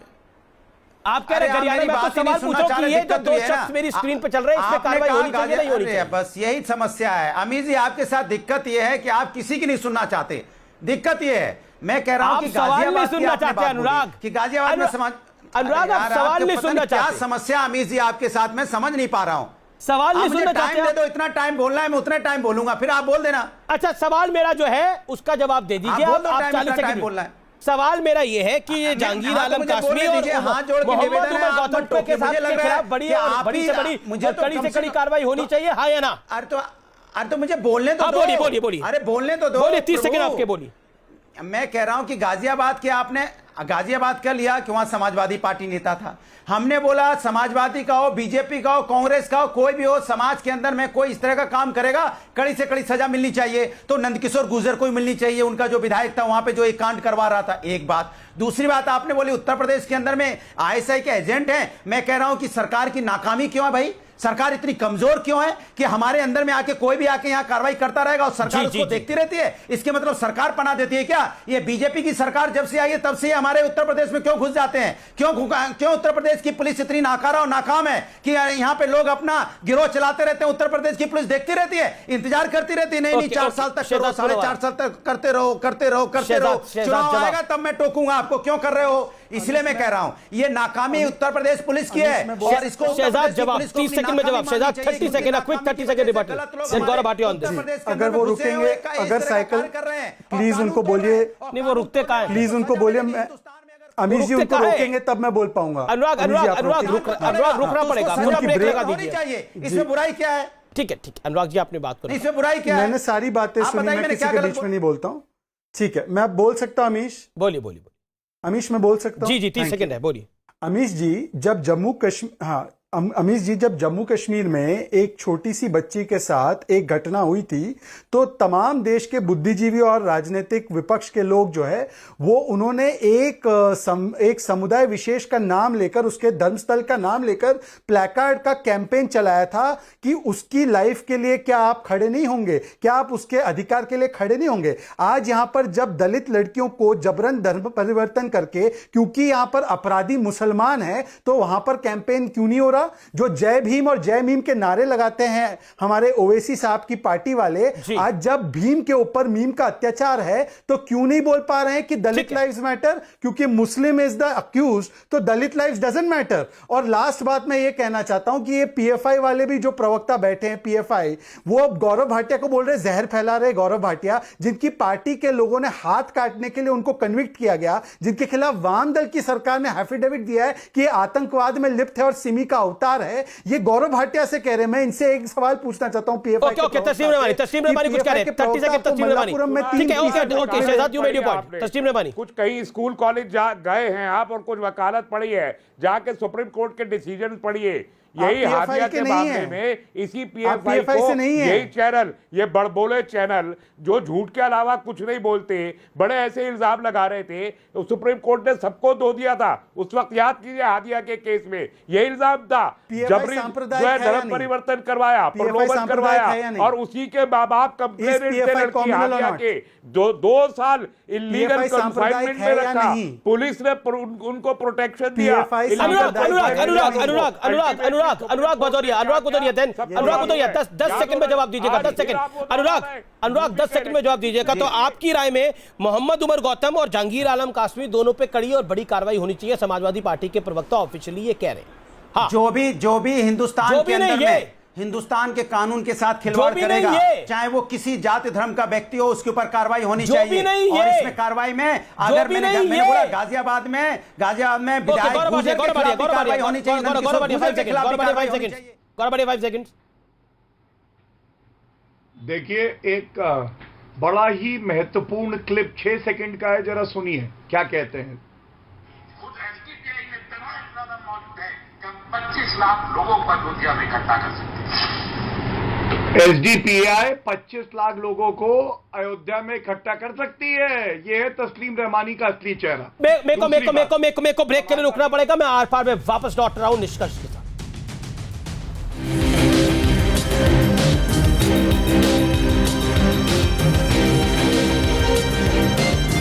आप कह रहे गरियाना, मैं तो सवाल पूछ रहा हूं कि ये जो दो शख्स मेरी स्क्रीन पे चल रहे हैं, इसमें कार्रवाई होनी चाहिए, नहीं होनी चाहिए? बस यही समस्या है अमीश जी, आपके साथ दिक्कत ये है कि आप किसी की नहीं सुनना चाहते। दिक्कत ये है, मैं कह रहा हूं कि गाजियाबाद सुनना चाहते हैं अनुराग, कि गाजियाबाद में समाज, अनुराग आप सवाल नहीं सुनना चाहते। क्या समस्या अमीश जी आपके साथ, मैं समझ नहीं पा रहा हूं। सवाल नहीं सुनना चाहते? टाइम दे दो, इतना टाइम बोलना है, मैं उतना टाइम बोलूंगा, फिर आप बोल देना। अच्छा, सवाल मेरा जो है उसका जवाब दे दीजिए आप 40 सेकंड बोलना है। सवाल मेरा ये है कि ये जहांगीर आलम कासमी और मोहम्मद उमर गौतम के खिलाफ बड़ी से बड़ी कड़ी से कड़ी कार्रवाई होनी चाहिए, हाँ या ना? अरे तो मुझे बोलने तो दो। बोलिए। अरे बोलने तो दो, बोलिए, 30 सेकंड आपके, बोलिए। मैं कह रहा हूं कि गाजियाबाद के आपने, गाजियाबाद का लिया कि वहां समाजवादी पार्टी नेता था। हमने बोला समाजवादी का हो, बीजेपी का हो, कांग्रेस का हो, कोई भी हो, समाज के अंदर में कोई इस तरह का काम करेगा कड़ी से कड़ी सजा मिलनी चाहिए। तो नंदकिशोर गुर्जर को मिलनी चाहिए, उनका जो विधायक था वहां पे जो एक कांड करवा रहा था। एक बात। दूसरी बात आपने बोली उत्तर प्रदेश के अंदर में आईएसआई के एजेंट हैं। मैं कह रहा हूं कि सरकार की नाकामी क्यों है भाई? सरकार इतनी कमजोर क्यों है कि हमारे अंदर में आके कोई भी आके यहां कार्रवाई करता रहेगा और सरकार उसको देखती रहती है? इसके मतलब सरकार पना देती है क्या? ये बीजेपी की सरकार जब से आई है तब से हमारे उत्तर प्रदेश में क्यों घुस जाते हैं? क्यों उत्तर प्रदेश की पुलिस इतनी नाकारा और नाकाम है कि यहां पे लोग अपना गिरोह चलाते रहते हैं? उत्तर प्रदेश की पुलिस देखती रहती है, इंतजार करती रहती है। नहीं 4 साल तक करो, 4.5 साल तक करते रहो। चुनाव आएगा तब मैं टोकूंगा आपको, क्यों कर रहे हो? इसलिए मैं कह रहा हूं ये नाकामी उत्तर प्रदेश पुलिस की है और इसको शहजाद जवाब 30 सेकंड में जवाब। Shehzad 30 second, quick 30 second rebuttal. Then Gaurav Bhatia on this. अगर वो रुकेंगे, अगर साइकिल, प्लीज उनको बोलिए। नहीं वो रुकते कहां हैं? प्लीज उनको बोलिए। अमीश जी उनको रोकेंगे तब मैं बोल पाऊंगा। अनुराग रुकना पड़ेगा, पूरा ब्रेक लगा दीजिए। इसमें बुराई क्या है? ठीक है अनुराग जी आपने बात करो। इसमें बुराई क्या है? मैंने सारी बातें सुनी, मैं किसी के बीच में नहीं बोलता हूँ। ठीक है, मैं बोल सकता हूँ। अमीश बोलिए। अमीश मैं बोल सकता हूँ? जी 30 सेकंड है, बोलिए। अमीश जी जब जम्मू कश्मीर में एक छोटी सी बच्ची के साथ एक घटना हुई थी तो तमाम देश के बुद्धिजीवी और राजनीतिक विपक्ष के लोग जो है वो उन्होंने एक समुदाय विशेष का नाम लेकर, उसके धर्मस्थल का नाम लेकर प्लेकार्ड का कैंपेन चलाया था कि उसकी लाइफ के लिए क्या आप खड़े नहीं होंगे, क्या आप उसके अधिकार के लिए खड़े नहीं होंगे। आज यहां पर जब दलित लड़कियों को जबरन धर्म परिवर्तन करके, क्योंकि यहां पर अपराधी मुसलमान है, तो वहां पर कैंपेन क्यों नहीं हो रहा? जो जय भीम और जय मीम के नारे लगाते हैं हमारे ओवैसी साहब की पार्टी वाले, आज जब भीम के ऊपर मीम का अत्याचार है तो क्यों नहीं बोल पा रहे हैं कि दलित लाइव्स मैटर? क्योंकि मुस्लिम इज द अक्यूज्ड, तो दलित लाइव्स डजंट मैटर। और लास्ट बात मैं ये कहना चाहता हूं कि ये पीएफआई वाले भी जो प्रवक्ता बैठे हैं, पीएफआई, वो अब गौरव भाटिया को बोल रहे जहर फैला रहे। गौरव भाटिया जिनकी पार्टी के लोगों ने हाथ काटने के लिए उनको कन्विक्ट किया गया, जिनके खिलाफ वाम दल की सरकार ने एफिडेविट दिया है कि आतंकवाद में लिप्त है और सिमी का अवतार है, ये गौरव भाटिया से कह रहे हैं। मैं इनसे एक सवाल पूछना चाहता हूं पीएफआई के ओके तस्लीम रबानी कुछ कह रहे हैं। 30 सेकंड तस्लीम रबानी। ठीक है okay Shehzad you made your point. Tasleem Rabbani कुछ कहीं स्कूल कॉलेज गए हैं आप और कुछ वकालत पढ़ी है, जाके सुप्रीम कोर्ट के डिसीजन पढ़िए। यही हादिया के मामले में इसी पीएफआई को यही चैनल, ये बड़बोले चैनल जो झूठ के अलावा कुछ नहीं बोलते, बड़े ऐसे इल्जाम लगा रहे थे। तो सुप्रीम कोर्ट ने सबको धो दिया था उस वक्त, याद कीजिए हादिया के केस में यही इल्जाम था, जबरी जो है धर्म परिवर्तन करवाया, प्रलोभन करवाया और उसी के बाप कंप्लेंट की हादिया के 2 साल इलीगल कन्फाइनमेंट में रखा, पुलिस ने उनको प्रोटेक्शन दिया। अनुराग भदौरिया 10 सेकंड में जवाब दीजिएगा। 10 सेकंड अनुराग 10 सेकंड में जवाब दीजिएगा। तो आपकी राय में मोहम्मद उमर गौतम और जहांगीर आलम कासमी दोनों पे कड़ी और बड़ी कार्रवाई होनी चाहिए, समाजवादी पार्टी के प्रवक्ता ऑफिशियली ये कह रहे हैं। हाँ, जो भी हिंदुस्तान के अंदर में हिंदुस्तान के कानून के साथ खिलवाड़ करेगा, चाहे वो किसी जाति धर्म का व्यक्ति हो, उसके ऊपर कार्रवाई होनी चाहिए। और इसमें कार्रवाई में अगर मैंने बोला गाजियाबाद में विधायक गुर्जर के खिलाफ कार्रवाई होनी चाहिए। देखिए एक बड़ा ही महत्वपूर्ण क्लिप 6 सेकंड का है, जरा सुनिए क्या कहते हैं। 25 लाख लोगों को अयोध्या में इकट्ठा कर सकती है। एसडीपीआई 25 लाख लोगों को अयोध्या में इकट्ठा कर सकती है। यह है तस्लीम रहमानी का असली चेहरा। मेरे को ब्रेक के लिए रुकना पड़ेगा। मैं आर पार में वापस लौट रहा हूं निष्कर्ष के साथ।